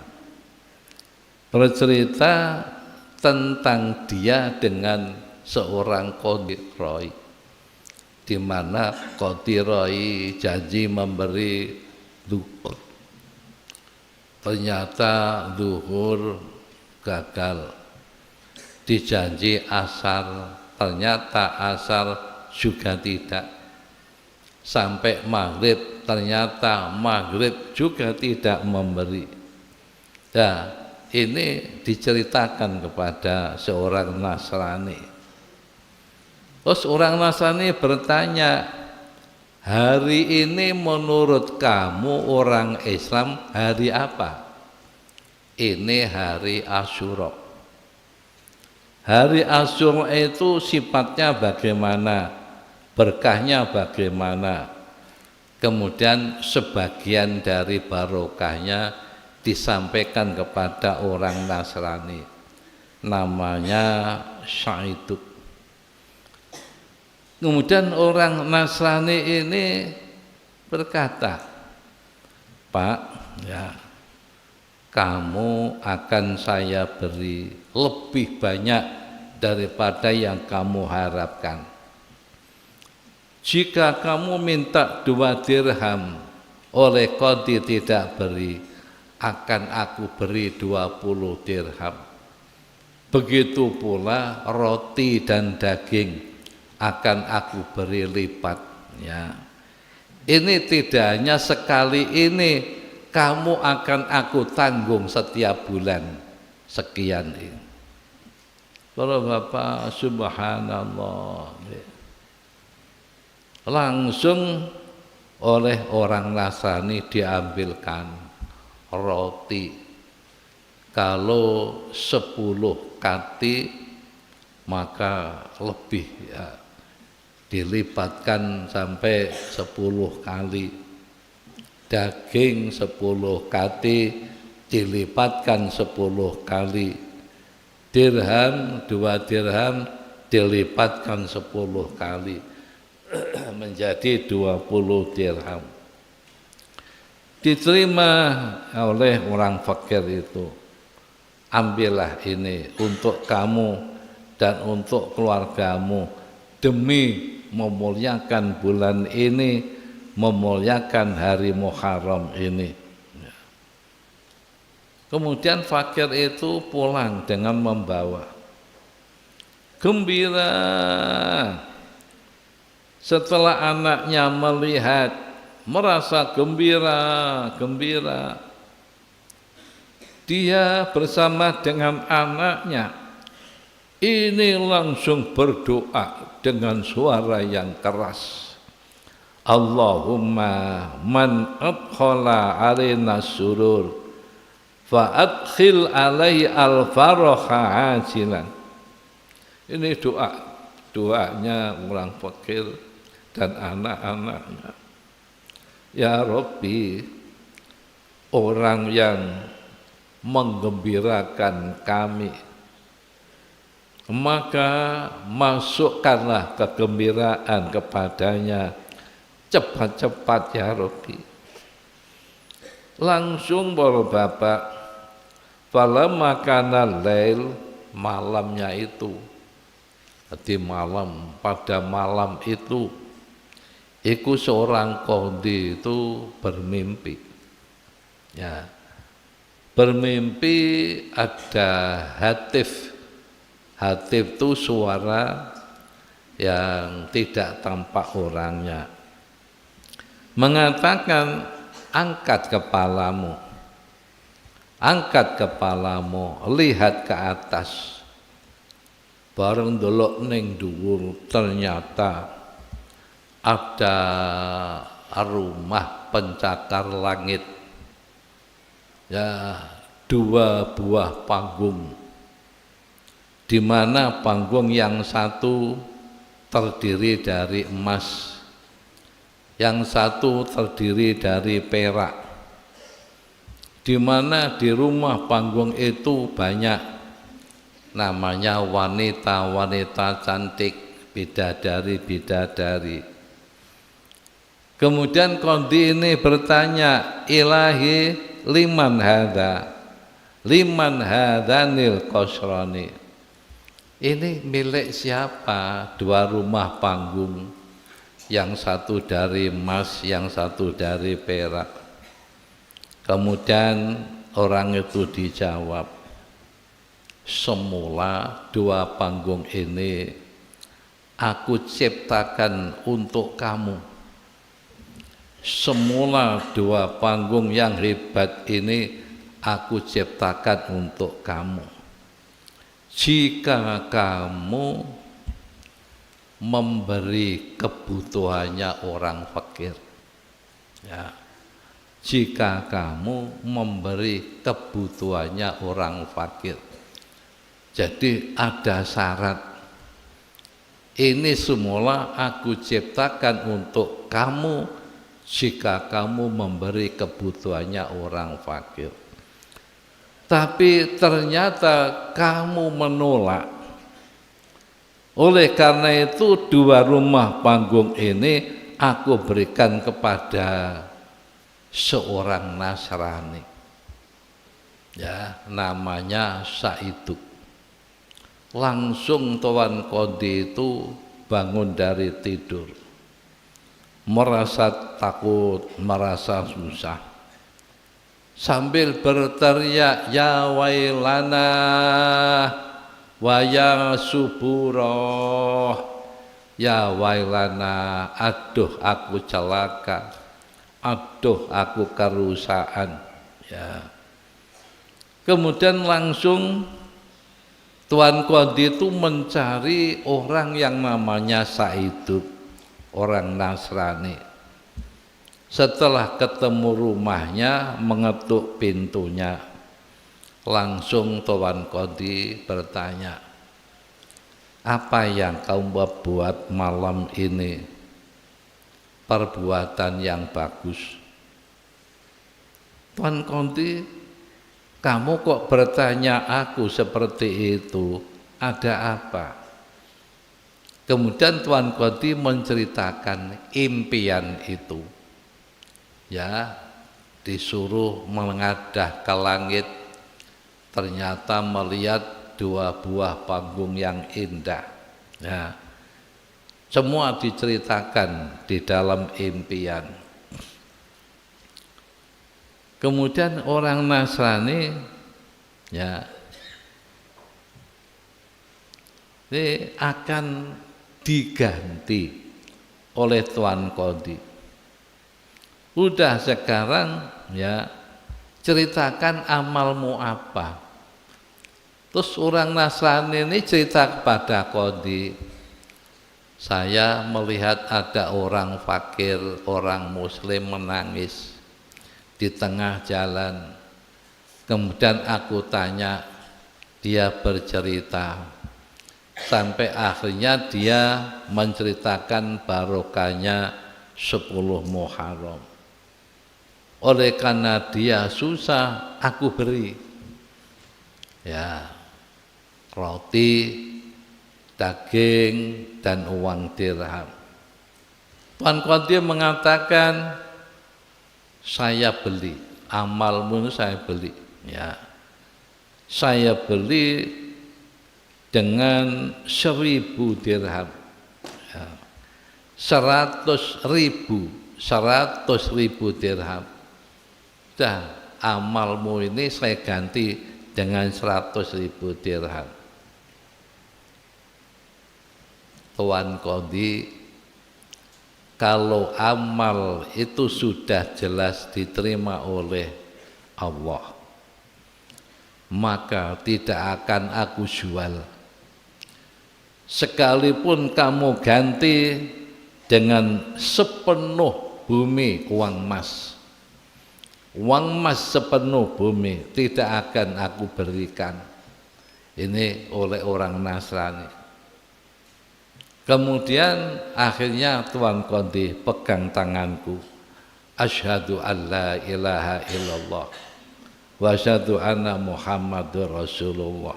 tentang dia dengan seorang Qadhi Roi, di mana Qadhi Roi janji memberi zuhur. Ternyata zuhur gagal. Dijanji asar, ternyata asar juga tidak. Sampai maghrib, ternyata maghrib juga tidak memberi. Nah, ini diceritakan kepada seorang Nasrani. Terus orang Nasrani bertanya, hari ini menurut kamu orang Islam hari apa? Ini hari Asyura. Hari Asyura itu sifatnya bagaimana? Berkahnya bagaimana? Kemudian sebagian dari barokahnya disampaikan kepada orang Nasrani, namanya Saiduk. Kemudian orang Nasrani ini berkata, Pak, ya, kamu akan saya beri lebih banyak daripada yang kamu harapkan. Jika kamu minta 2 dirham, oleh qadhi tidak beri, akan aku beri 20 dirham. Begitu pula roti dan daging akan aku beri lipat. Ya. Ini tidak hanya sekali ini, kamu akan aku tanggung setiap bulan sekian ini. Para Bapak, subhanallah. Langsung oleh orang Nasrani diambilkan roti. Kalau 10 kati maka lebih, ya, dilipatkan sampai 10 kali. Daging 10 kati dilipatkan 10 kali. Dirham 2 dirham dilipatkan 10 kali menjadi 20 dirham. Diterima oleh orang fakir itu. Ambillah ini untuk kamu dan untuk keluargamu demi memuliakan bulan ini, memuliakan hari Muharram ini. Kemudian fakir itu pulang dengan membawa gembira. Setelah anaknya melihat, merasa gembira, dia bersama dengan anaknya ini langsung berdoa dengan suara yang keras. Allahumma man adkhala alaina surur fa adkhil alaihi al-faraha ajilan. Ini doanya orang fakir dan anak-anaknya. Ya Rabbi, orang yang menggembirakan kami, maka masukkanlah kegembiraan kepadanya cepat-cepat ya Rabbi. Langsung para Bapak, falamma kana lail, malamnya itu, di malam, pada malam itu, seorang qadhi itu bermimpi. Ya, bermimpi ada hatif. Hatif itu suara yang tidak tampak orangnya. Mengatakan, angkat kepalamu. Angkat kepalamu, lihat ke atas. Bareng delok ning dhuwur, ternyata ada rumah pencakar langit. Ya, 2 buah panggung, di mana panggung yang satu terdiri dari emas, yang satu terdiri dari perak. Di mana di rumah panggung itu banyak namanya wanita-wanita cantik, bidadari-bidadari. Kemudian qadhi ini bertanya, ilahi liman hadanil qasrani. Ini milik siapa? 2 rumah panggung, yang satu dari emas, yang satu dari perak. Kemudian orang itu dijawab, semula 2 panggung ini aku ciptakan untuk kamu. Semula 2 panggung yang hebat ini aku ciptakan untuk kamu. Jika kamu memberi kebutuhannya orang fakir, ya, jika kamu memberi kebutuhannya orang fakir. Jadi ada syarat. Ini semula aku ciptakan untuk kamu jika kamu memberi kebutuhannya orang fakir. Tapi ternyata kamu menolak. Oleh karena itu 2 rumah panggung ini aku berikan kepada seorang Nasrani. Ya, namanya Saiduk. Langsung Tuan Qadhi itu bangun dari tidur. Merasa takut, merasa susah. Sambil berteriak, ya wailana wa ya suburoh, ya wailana, aduh aku celaka, aduh aku kerusakan. Ya. Kemudian langsung Tuan Qadhi itu mencari orang yang namanya Saiduk, orang Nasrani. Setelah ketemu rumahnya, mengetuk pintunya, langsung Tuan Qadhi bertanya, apa yang kamu buat malam ini? Perbuatan yang bagus. Tuan Qadhi, kamu kok bertanya aku seperti itu? Ada apa? Kemudian Tuan Qadhi menceritakan impian itu. Ya, disuruh mengadah ke langit, ternyata melihat 2 buah panggung yang indah. Ya, semua diceritakan di dalam impian. Kemudian orang Nasrani, ya, ini akan diganti oleh Tuan Qadhi. Udah sekarang, ya, ceritakan amalmu apa. Terus orang Nasrani ini cerita kepada Qadhi, saya melihat ada orang fakir, orang muslim menangis di tengah jalan. Kemudian aku tanya, dia bercerita, sampai akhirnya dia menceritakan barokahnya 10 Muharram. Oleh karena dia susah, aku beri, ya, roti, daging, dan uang dirham. Tuan Qadhi mengatakan, saya beli, amalmu saya beli, ya, saya beli dengan 1000 dirham, ya, 100.000 dirham. Dah, amalmu ini saya ganti dengan 100.000 dirham. Tuan Qadhi, kalau amal itu sudah jelas diterima oleh Allah, maka tidak akan aku jual. Sekalipun kamu ganti dengan sepenuh bumi uang emas, uang emas sepenuh bumi tidak akan aku berikan. Ini oleh orang Nasrani. Kemudian akhirnya Tuan Qadhi pegang tanganku, asyhadu an la ilaha illallah wa asyhadu anna Muhammadur Rasulullah.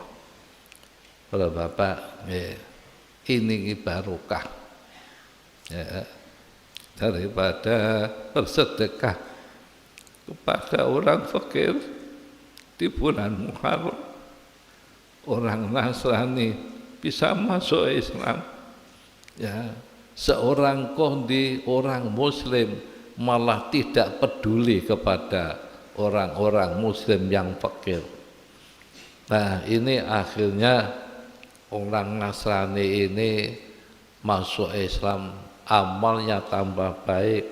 Kalau Bapak, ini barokah, ya, daripada bersedekah kepada orang fakir di bulan Muharram. Orang Nasrani bisa masuk Islam, ya. Seorang Qadhi, orang Muslim, malah tidak peduli kepada orang-orang Muslim yang fakir. Nah, ini akhirnya orang Nasrani ini masuk Islam, amalnya tambah baik,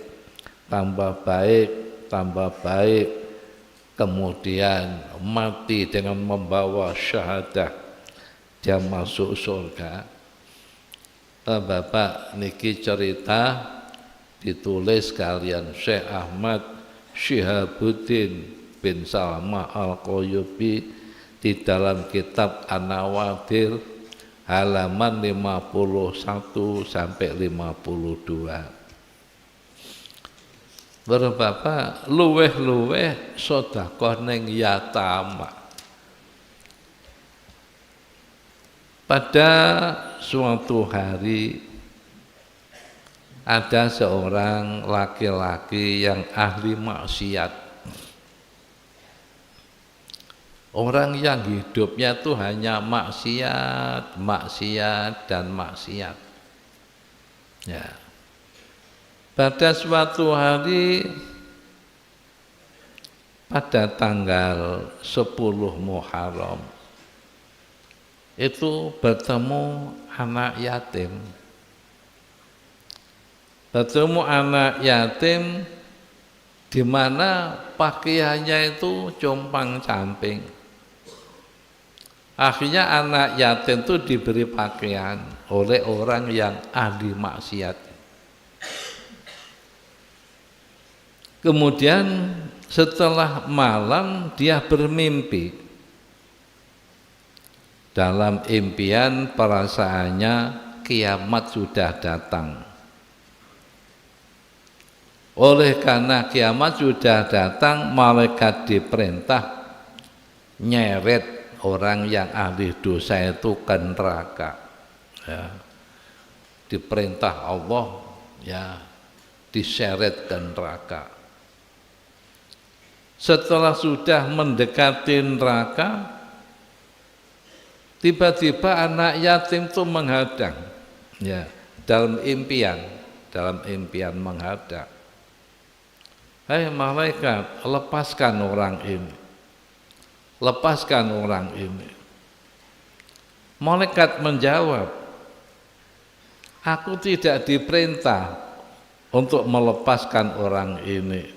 tambah baik, tambah baik, kemudian mati dengan membawa syahadah, dia masuk surga. Bapak niki cerita ditulis kalian Syekh Ahmad Syihabuddin bin Salma Al-Qayyubi di dalam kitab An-Nawadir halaman 51 sampai 52. Bapak luweh-luweh sedekah ning yatama. Pada suatu hari ada seorang laki-laki yang ahli maksiat. Orang yang hidupnya itu hanya maksiat, maksiat, dan maksiat. Ya. Pada suatu hari pada tanggal 10 Muharram itu bertemu anak yatim. Bertemu anak yatim di mana pakaiannya itu compang-camping. Akhirnya anak yatim itu diberi pakaian oleh orang yang ahli maksiat. Kemudian setelah malam dia bermimpi. Dalam impian perasaannya kiamat sudah datang. Oleh karena kiamat sudah datang, malaikat diperintah nyeret orang yang ahli dosa itu ke neraka. Ya. Diperintah Allah, ya, diseret ke neraka. Setelah sudah mendekati neraka, tiba-tiba anak yatim itu menghadang, ya, dalam impian menghadang. Hai malaikat, lepaskan orang ini, lepaskan orang ini. Malaikat menjawab, aku tidak diperintah untuk melepaskan orang ini.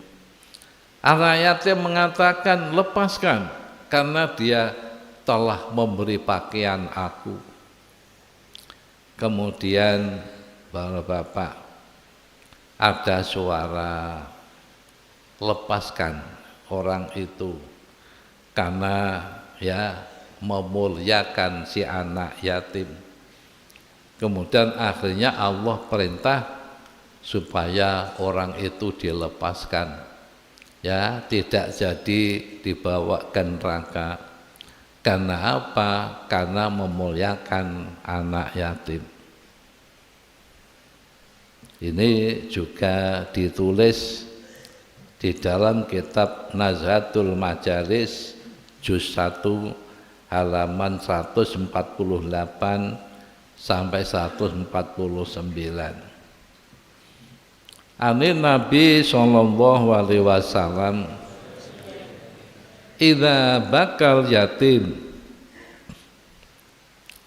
Anak yatim mengatakan, lepaskan, karena dia telah memberi pakaian aku. Kemudian bapak-bapak, ada suara, lepaskan orang itu, karena ya memuliakan si anak yatim. Kemudian akhirnya Allah perintah supaya orang itu dilepaskan, ya, tidak jadi dibawa ke neraka. Karena apa? Karena memuliakan anak yatim. Ini juga ditulis di dalam kitab Nazhatul Majalis juz 1 halaman 148 sampai 149. Ani Nabi sallallahu alaihi wasallam, idza bakal yatim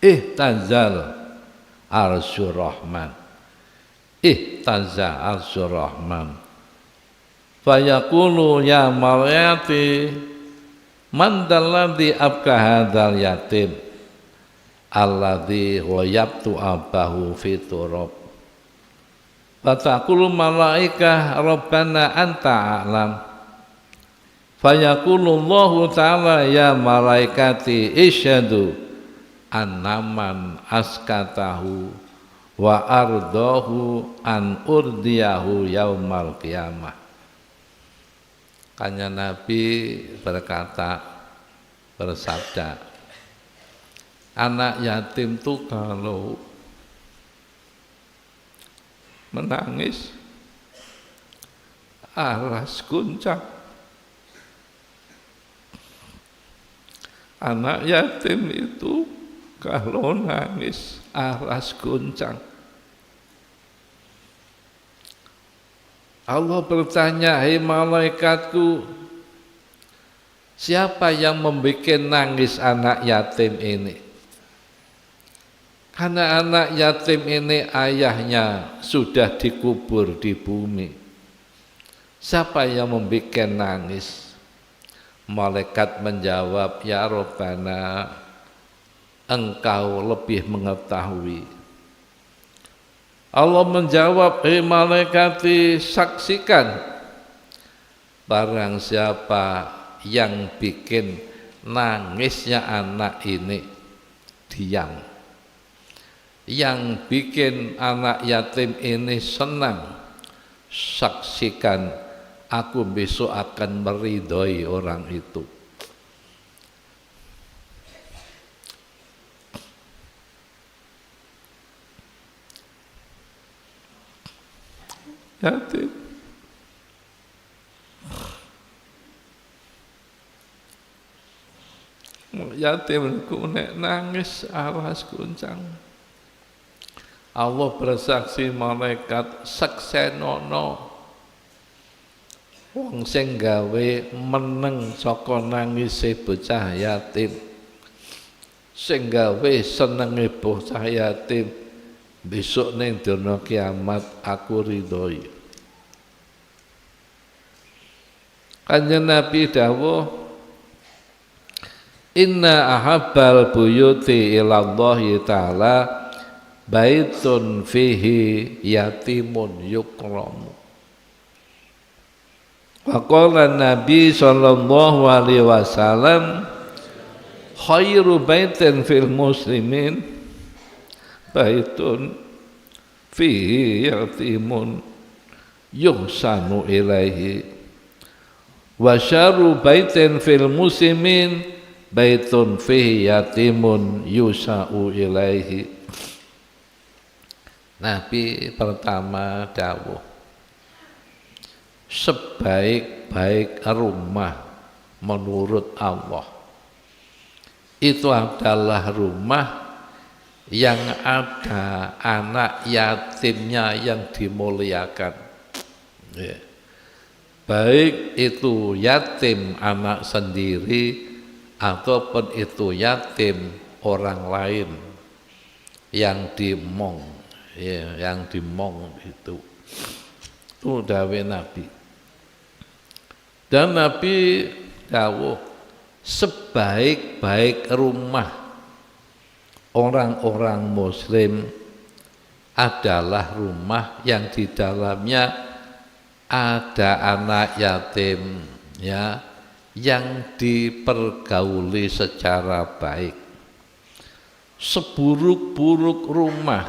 ihtazal arsyur rahman, ihtaza arsyur rahman, fayaqulu ya malayati man dalladhi abka hadzal yatim alladhi ghayabtu abahu fi turab, fataqulu malaikah rabbana anta a'lam, fayaqulullahu ta'ala ya malaikati isyhadu annaman askatahu wa ardahu an urdiyahu yaumal qiyamah. Kanjeng Nabi bersabda, anak yatim itu kalau menangis aras guncang. Anak yatim itu kalau nangis aras guncang. Allah bertanya, hei malaikatku, siapa yang membuat nangis anak yatim ini? Karena anak yatim ini ayahnya sudah dikubur di bumi. Siapa yang membuat nangis? Malaikat menjawab, ya Rabbana, engkau lebih mengetahui. Allah menjawab, hei malaikati, saksikan barang siapa yang bikin nangisnya anak ini diam, yang bikin anak yatim ini senang, saksikan aku besok akan meridhoi orang itu. yatim. Yatim ku nek nangis awas kuncang. Allah bersaksi, malaikat saksenono wong sing gawe meneng saka nangise bocah yatim, sing gawe senenge bocah yatim, besok ning dina kiamat aku ridhoi. Kanjeng Nabi dawuh, inna ahabbal buyuti ilallahi ta'ala baitun fihi yatimun yukramu. Wa qala Nabi sallallahu alaihi wasallam, khairu baitin fil muslimin baitun fihi yatimun yuhsanu ilaihi wa syarru baitin fil muslimin baitun fihi yatimun yusa'u ilaihi. Nabi pertama dawuh, sebaik-baik rumah menurut Allah itu adalah rumah yang ada anak yatimnya yang dimuliakan. Ya. Baik itu yatim anak sendiri ataupun itu yatim orang lain yang dimong, ya, yang dimong itu dawuh Nabi. Dan Nabi dawuh, sebaik-baik rumah orang-orang muslim adalah rumah yang di dalamnya ada anak yatim, ya, yang dipergauli secara baik. Seburuk-buruk rumah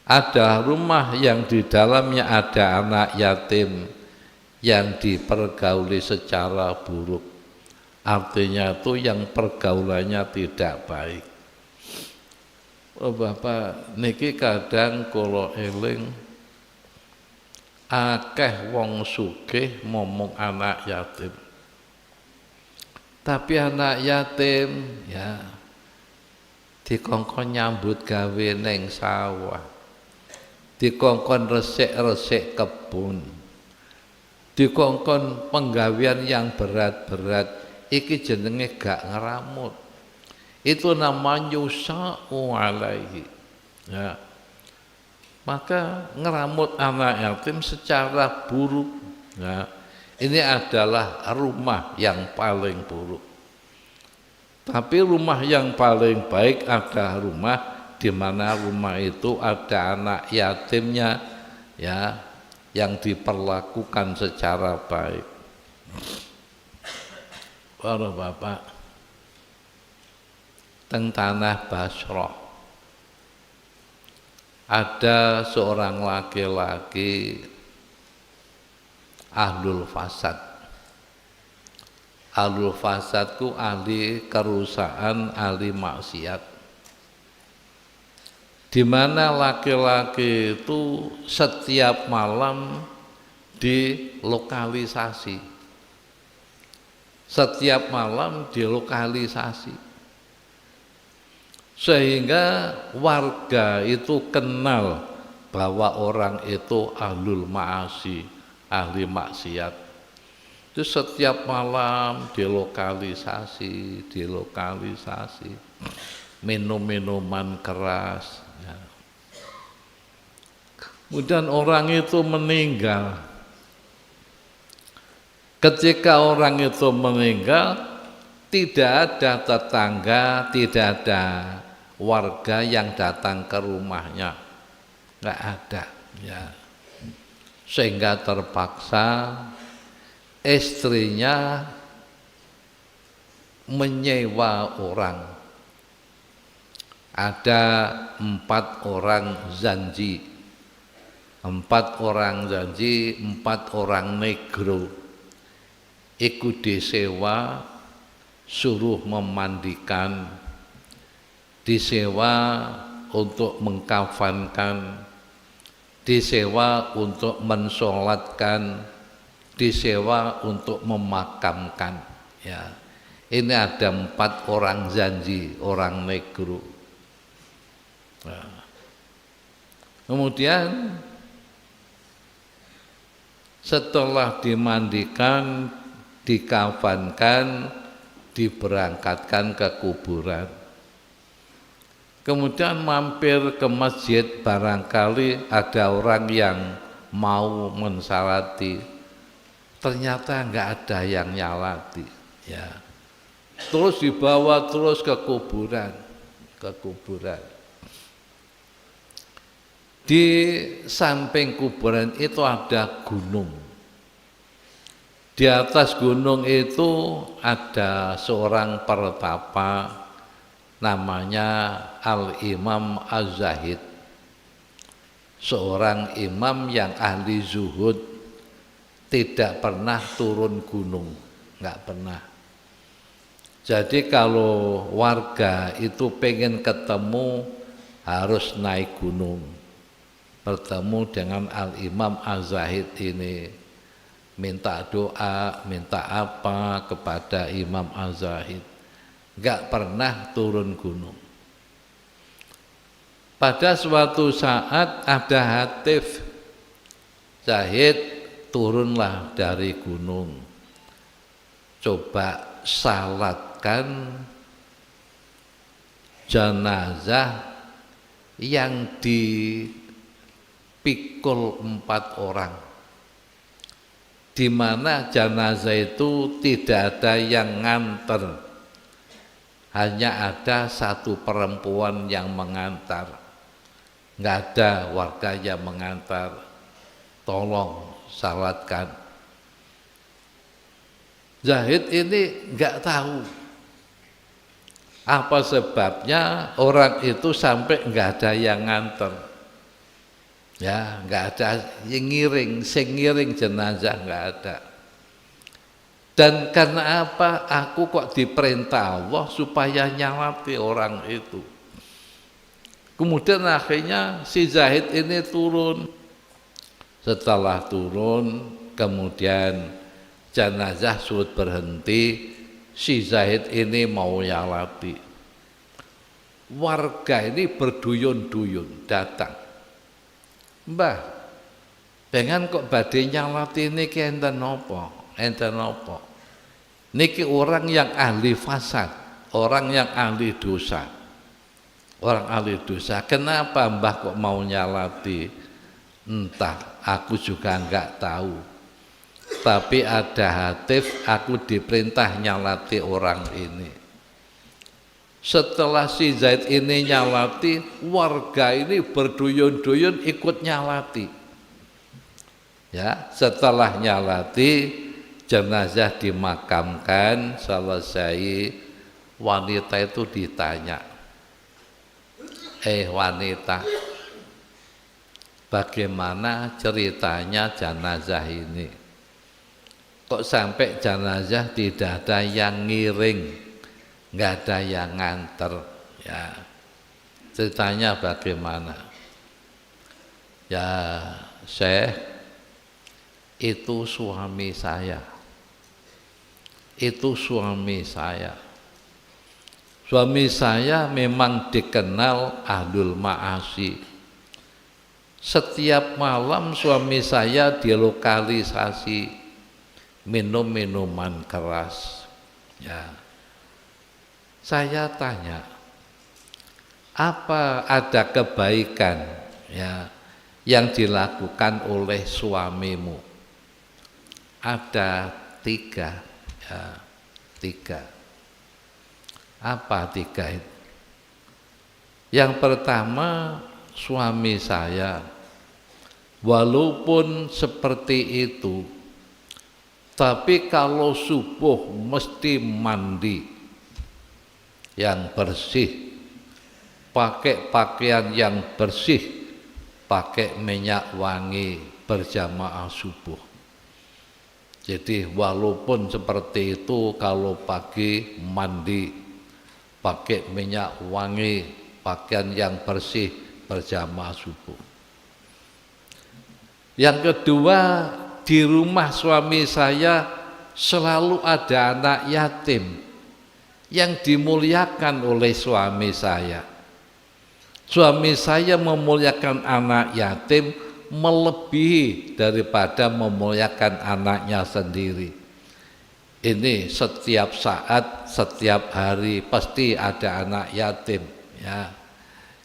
ada rumah yang di dalamnya ada anak yatim yang dipergauli secara buruk. Artinya itu yang pergaulannya tidak baik. Oh Bapak, niki kadang kula eling akeh wong sugih momong anak yatim. Tapi anak yatim ya dikongkon nyambut gawe neng sawah, dikongkon resik-resik kebun, dikongkon penggawean yang berat-berat, iki jenenge gak ngeramut. Itu namanya yusa'u alaihi. Ya. Maka ngeramut anak yatim secara buruk, ya, ini adalah rumah yang paling buruk. Tapi rumah yang paling baik ada rumah di mana rumah itu ada anak yatimnya, ya, yang diperlakukan secara baik. Para bapak, teng tanah Basrah ada seorang laki-laki ahlul fasad. Ahlul fasad ku ahli kerusakan, ahli maksiat. Di mana laki-laki itu setiap malam dilokalisasi. Setiap malam dilokalisasi. Sehingga warga itu kenal bahwa orang itu ahlul ma'asi, ahli maksiat. Itu setiap malam dilokalisasi, minum-minuman keras. Ya. Kemudian orang itu meninggal. Ketika orang itu meninggal, tidak ada tetangga, tidak ada warga yang datang ke rumahnya, nggak ada, ya. Sehingga terpaksa istrinya menyewa orang. Ada 4 orang zanji, 4 orang negro, ikut disewa, suruh memandikan, disewa untuk mengkafankan, disewa untuk mensolatkan, disewa untuk memakamkan. Ya, ini ada 4 orang zanji, orang negro. Nah, kemudian setelah dimandikan, dikafankan, diberangkatkan ke kuburan. Kemudian mampir ke masjid, barangkali ada orang yang mau mensalati, ternyata enggak ada yang nyalati, ya. Terus dibawa terus ke kuburan, Di samping kuburan itu ada gunung. Di atas gunung itu ada seorang pertapa, namanya Al-Imam Az-Zahid, seorang imam yang ahli zuhud, tidak pernah turun gunung, nggak pernah. Jadi kalau warga itu pengen ketemu harus naik gunung, bertemu dengan Al-Imam Az-Zahid ini, minta doa, minta apa kepada Imam Az-Zahid. Enggak pernah turun gunung. Pada suatu saat ada hatif, Zahid turunlah dari gunung, coba salatkan jenazah yang dipikul 4 orang, di mana jenazah itu tidak ada yang nganter, hanya ada 1 perempuan yang mengantar, nggak ada warga yang mengantar. Tolong salatkan. Zahid ini nggak tahu apa sebabnya orang itu sampai nggak ada yang nganter, ya, nggak ada yang ngiring, ngiring jenazah nggak ada. Dan karena apa? Aku kok diperintah Allah supaya nyalati orang itu. Kemudian akhirnya si Zahid ini turun. Setelah turun, kemudian jenazah sudah berhenti. Si Zahid ini mau nyalati. Warga ini berduyun-duyun datang. Mbah, dengan kok badhe nyalati niki enten napa? Enten napa? Niki orang yang ahli fasad, orang yang ahli dosa. Orang ahli dosa. Kenapa Mbah kok mau nyalati? Entah, aku juga enggak tahu. Tapi ada hatif, aku diperintah nyalati orang ini. Setelah si Zaid ini nyalati, warga ini berduyun-duyun ikut nyalati. Ya, setelah nyalati, jenazah dimakamkan, selesai, wanita itu ditanya, wanita, bagaimana ceritanya jenazah ini? Kok sampai jenazah tidak ada yang ngiring, nggak ada yang nganter, ya, ceritanya bagaimana? Ya, Syekh, itu suami saya. Itu suami saya. Suami saya memang dikenal ahlul ma'asi. Setiap malam suami saya dilokalisasi minum minuman keras. Ya. Saya tanya, apa ada kebaikan, ya, yang dilakukan oleh suamimu? Ada 3. Ya, 3. Apa 3 itu? Yang pertama, suami saya walaupun seperti itu, tapi kalau subuh mesti mandi yang bersih, pakai pakaian yang bersih, pakai minyak wangi berjamaah subuh. Jadi walaupun seperti itu, kalau pagi mandi, pakai minyak wangi, pakaian yang bersih, berjamaah subuh. Yang kedua, di rumah suami saya selalu ada anak yatim yang dimuliakan oleh suami saya. Suami saya memuliakan anak yatim melebihi daripada memuliakan anaknya sendiri. Ini setiap saat, setiap hari pasti ada anak yatim ya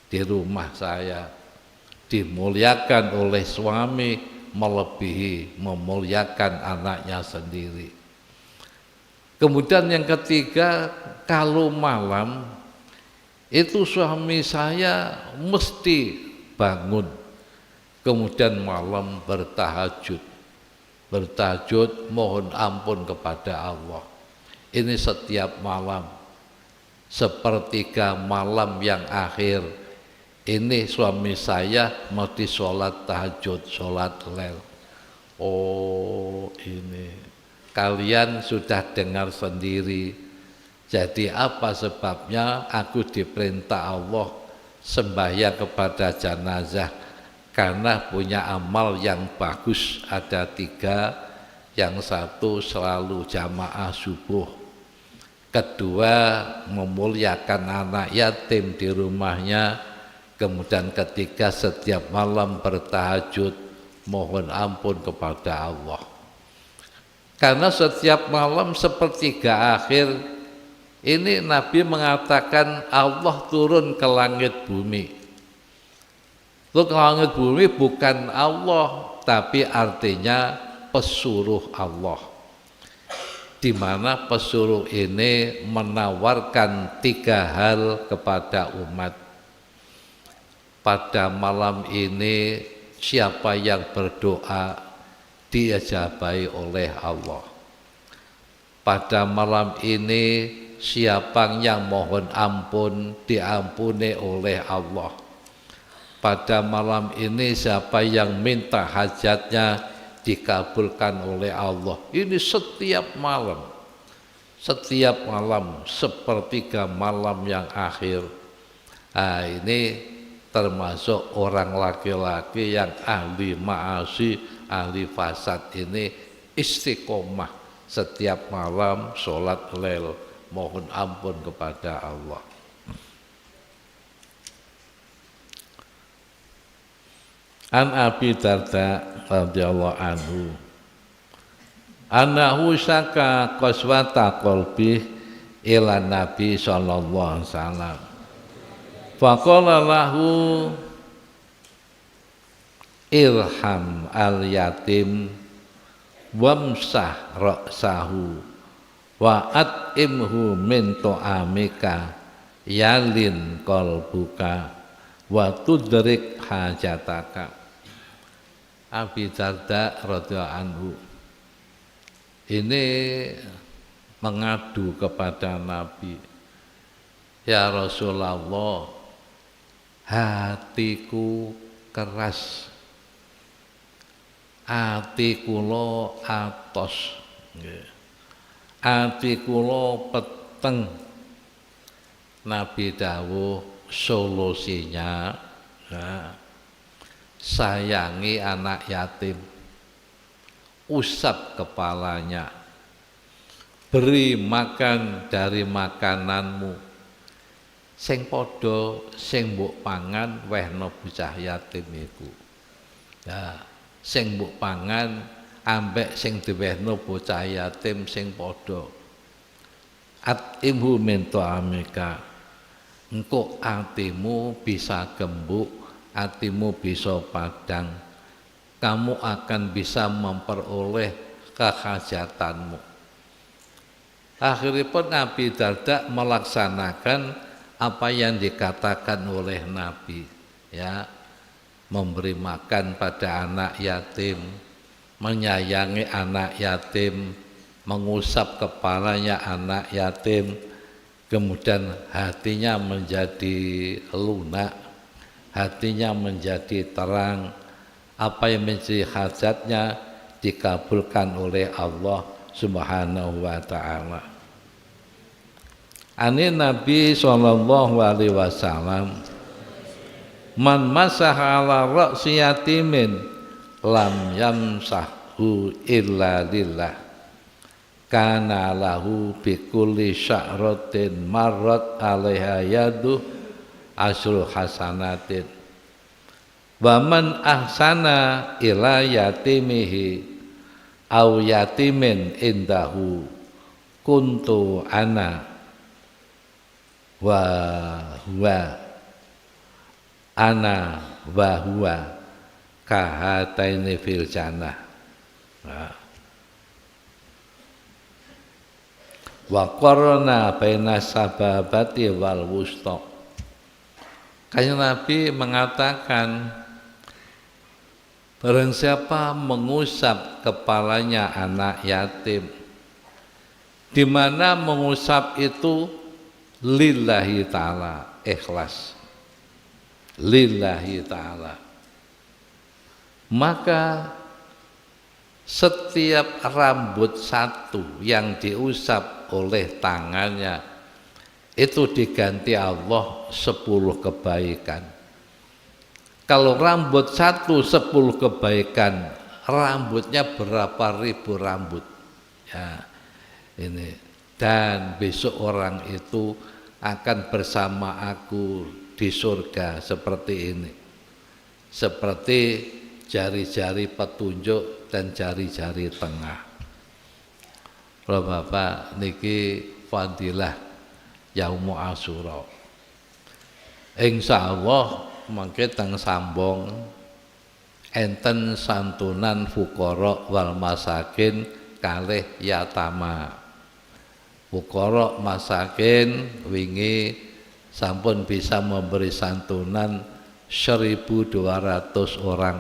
di rumah saya, dimuliakan oleh suami melebihi memuliakan anaknya sendiri. Kemudian yang ketiga, kalau malam itu suami saya mesti bangun, kemudian malam bertahajud mohon ampun kepada Allah. Ini setiap malam, sepertiga malam yang akhir ini suami saya mesti sholat tahajud, sholat lel. Oh, ini kalian sudah dengar sendiri. Jadi apa sebabnya aku diperintah Allah sembahyang kepada jenazah? Karena punya amal yang bagus ada 3. Yang satu selalu jamaah subuh, kedua memuliakan anak yatim di rumahnya, kemudian ketiga setiap malam bertahajud mohon ampun kepada Allah. Karena setiap malam sepertiga akhir ini Nabi mengatakan Allah turun ke langit bumi. Itu ke langit bumi bukan Allah, tapi artinya pesuruh Allah, di mana pesuruh ini menawarkan 3 hal kepada umat. Pada malam ini siapa yang berdoa diijabahi oleh Allah. Pada malam ini siapa yang mohon ampun diampuni oleh Allah. Pada malam ini siapa yang minta hajatnya dikabulkan oleh Allah. Ini setiap malam sepertiga malam yang akhir. Nah, ini termasuk orang laki-laki yang ahli ma'asi, ahli fasad ini istiqomah setiap malam sholat lel mohon ampun kepada Allah. An Abi Darda radhiyallahu anhu annahu syaka qaswata qalbi ila Nabi sallallahu alaihi wasallam faqala lahu irham al yatim wamsah ra'sahu wa at'imhu min ta'amika yalin qalbuka wa tudrik hajataka. Abi Darda radhiyallahu anhu ini mengadu kepada Nabi, ya Rasulullah, hatiku keras, ati kula atos, ati kula peteng. Nabi dawuh solusinya sayangi anak yatim, usap kepalanya, beri makan dari makananmu, sing podo sing mbok pangan wehno bocah yatim iku. Ya, sing mbok pangan ambek sing diwehno bocah yatim sing podo. At'imhu min ta'amika, engko atimu bisa gembuk, atimu bisa padang, kamu akan bisa memperoleh kehajatanmu. Akhirnya pun Nabi Darda melaksanakan apa yang dikatakan oleh Nabi, ya, memberi makan pada anak yatim, menyayangi anak yatim, mengusap kepalanya anak yatim, kemudian hatinya menjadi lunak, hatinya menjadi terang, apa yang menjadi hajatnya dikabulkan oleh Allah Subhanahu wa ta'ala. Ani Nabi sallallahu alaihi wasallam man masaha ala ra'si yatimin lam yamsahu illa lillah kana lahu bikulli sya'ratin marrat 'alaiha yadu asyru hasanatin wa man ahsana ila yatimihi aw yatimin indahu kuntu ana wa huwa ana wa huwa kahataini fil jannah. Wa qarna baina sababati wal wusta. Kanjeng Nabi mengatakan barang siapa mengusap kepalanya anak yatim, di mana mengusap itu lillahi ta'ala, ikhlas lillahi ta'ala, maka setiap rambut satu yang diusap oleh tangannya itu diganti Allah 10 kebaikan. Kalau rambut satu 10 kebaikan, rambutnya berapa ribu rambut ya ini. Dan besok orang itu akan bersama aku di surga seperti ini, seperti jari-jari petunjuk dan jari-jari tengah. Bapak niki fadilah Yaumu Asyura. Insyaallah mangke teng sambung enten santunan fuqara wal masakin kalih yatama. Fuqara masakin wingi sampun bisa memberi santunan 1.200 orang.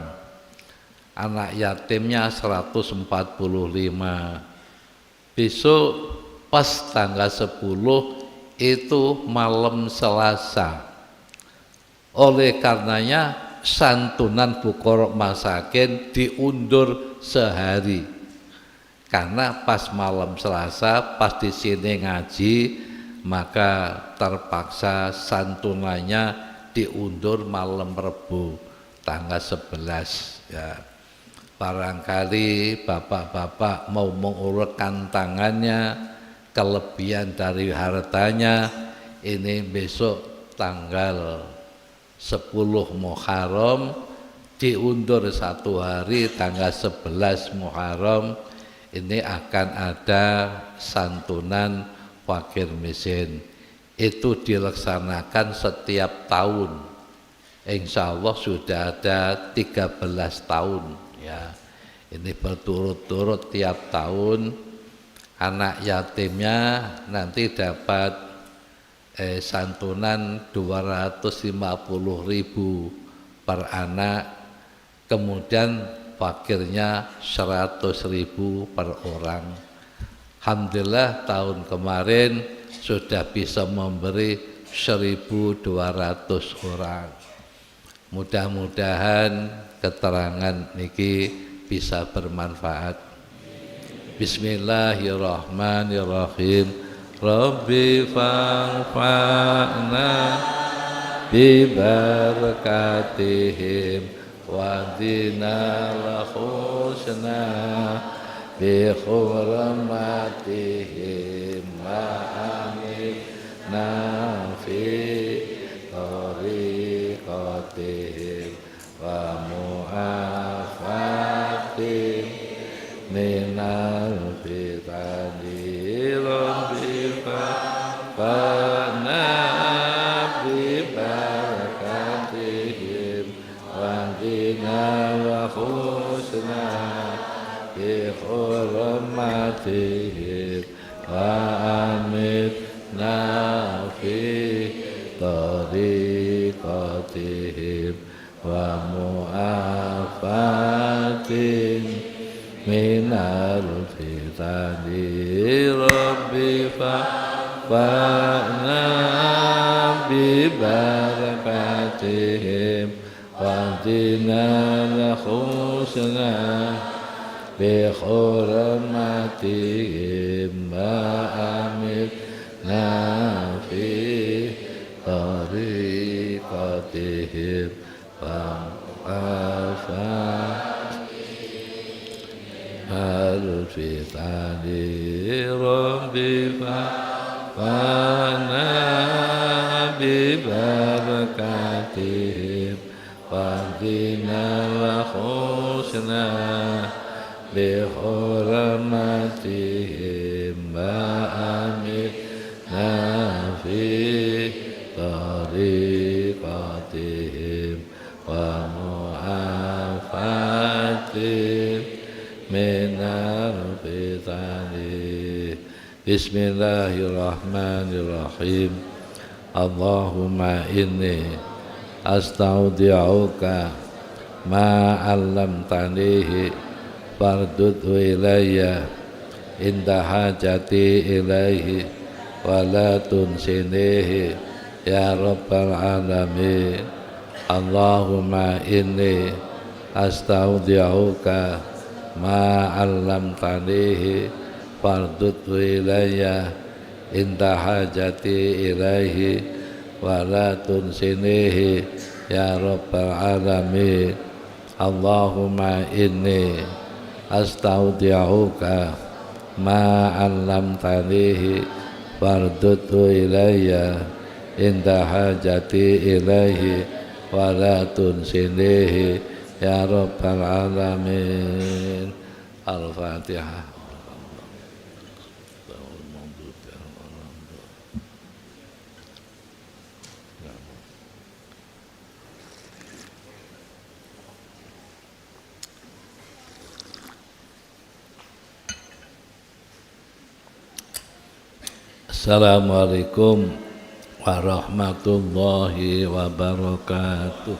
Anak yatimnya 145. Besok pas tanggal 10 itu malam Selasa. Oleh karenanya santunan fuqara masakin diundur sehari. Karena pas malam Selasa, pas di sini ngaji, maka terpaksa santunannya diundur malam Rebu tanggal 11 ya. Barangkali bapak-bapak mau mengulurkan tangannya, kelebihan dari hartanya, ini besok tanggal 10 Muharram diundur 1 hari, tanggal 11 Muharram ini akan ada santunan fakir miskin. Itu dilaksanakan setiap tahun. Insya Allah sudah ada 13 tahun ya. Ini berturut-turut tiap tahun anak yatimnya nanti dapat santunan 250.000 per anak, kemudian fakirnya 100.000 per orang. Alhamdulillah tahun kemarin sudah bisa memberi 1.200 orang. Mudah-mudahan keterangan niki bisa bermanfaat. Bismillahirrahmanirrahim. Rabbi fa'fa'na bi barakatihim wa dina lahusna bi hurmatihim ma'amina fi tariqatihim wa mu'afatihim minal fitani rabbi fa'fa'na bi barakatihim wa dina lahusna bi hurmatihim wa amitna fi tariqatihim wa mu'afatin minal fitani rabbi fa'fa'na bi barakatihim wa dina lahusna bi hurmatihim wa amitna fi tariqatihim wa afa fitani rabbi fana bibarakatihim wardina wa khusna bihurmatihim ma'amina fi tariqatihim wa mu'afatihim minar fitani. Bismillahirrahmanirrahim. Allahumma inni astaudi'uka ma 'allamtanihi fardudhu ilayya inda hajati ilaihi wa la tunsinihi ya rabbal alamin. Allahumma inni astaudi'uka ma 'allamtanihi fardudhu ilayya inda hajati ilaihi wa la tunsinihi ya rabbal alamin. Allahumma inni astaudi'uka ma 'allamtanihi fardudhu ilayya inda hajati ilaihi wa la tunsinihi ya rabbal alamin. Al-Fatihah. Assalamualaikum warahmatullahi wabarakatuh.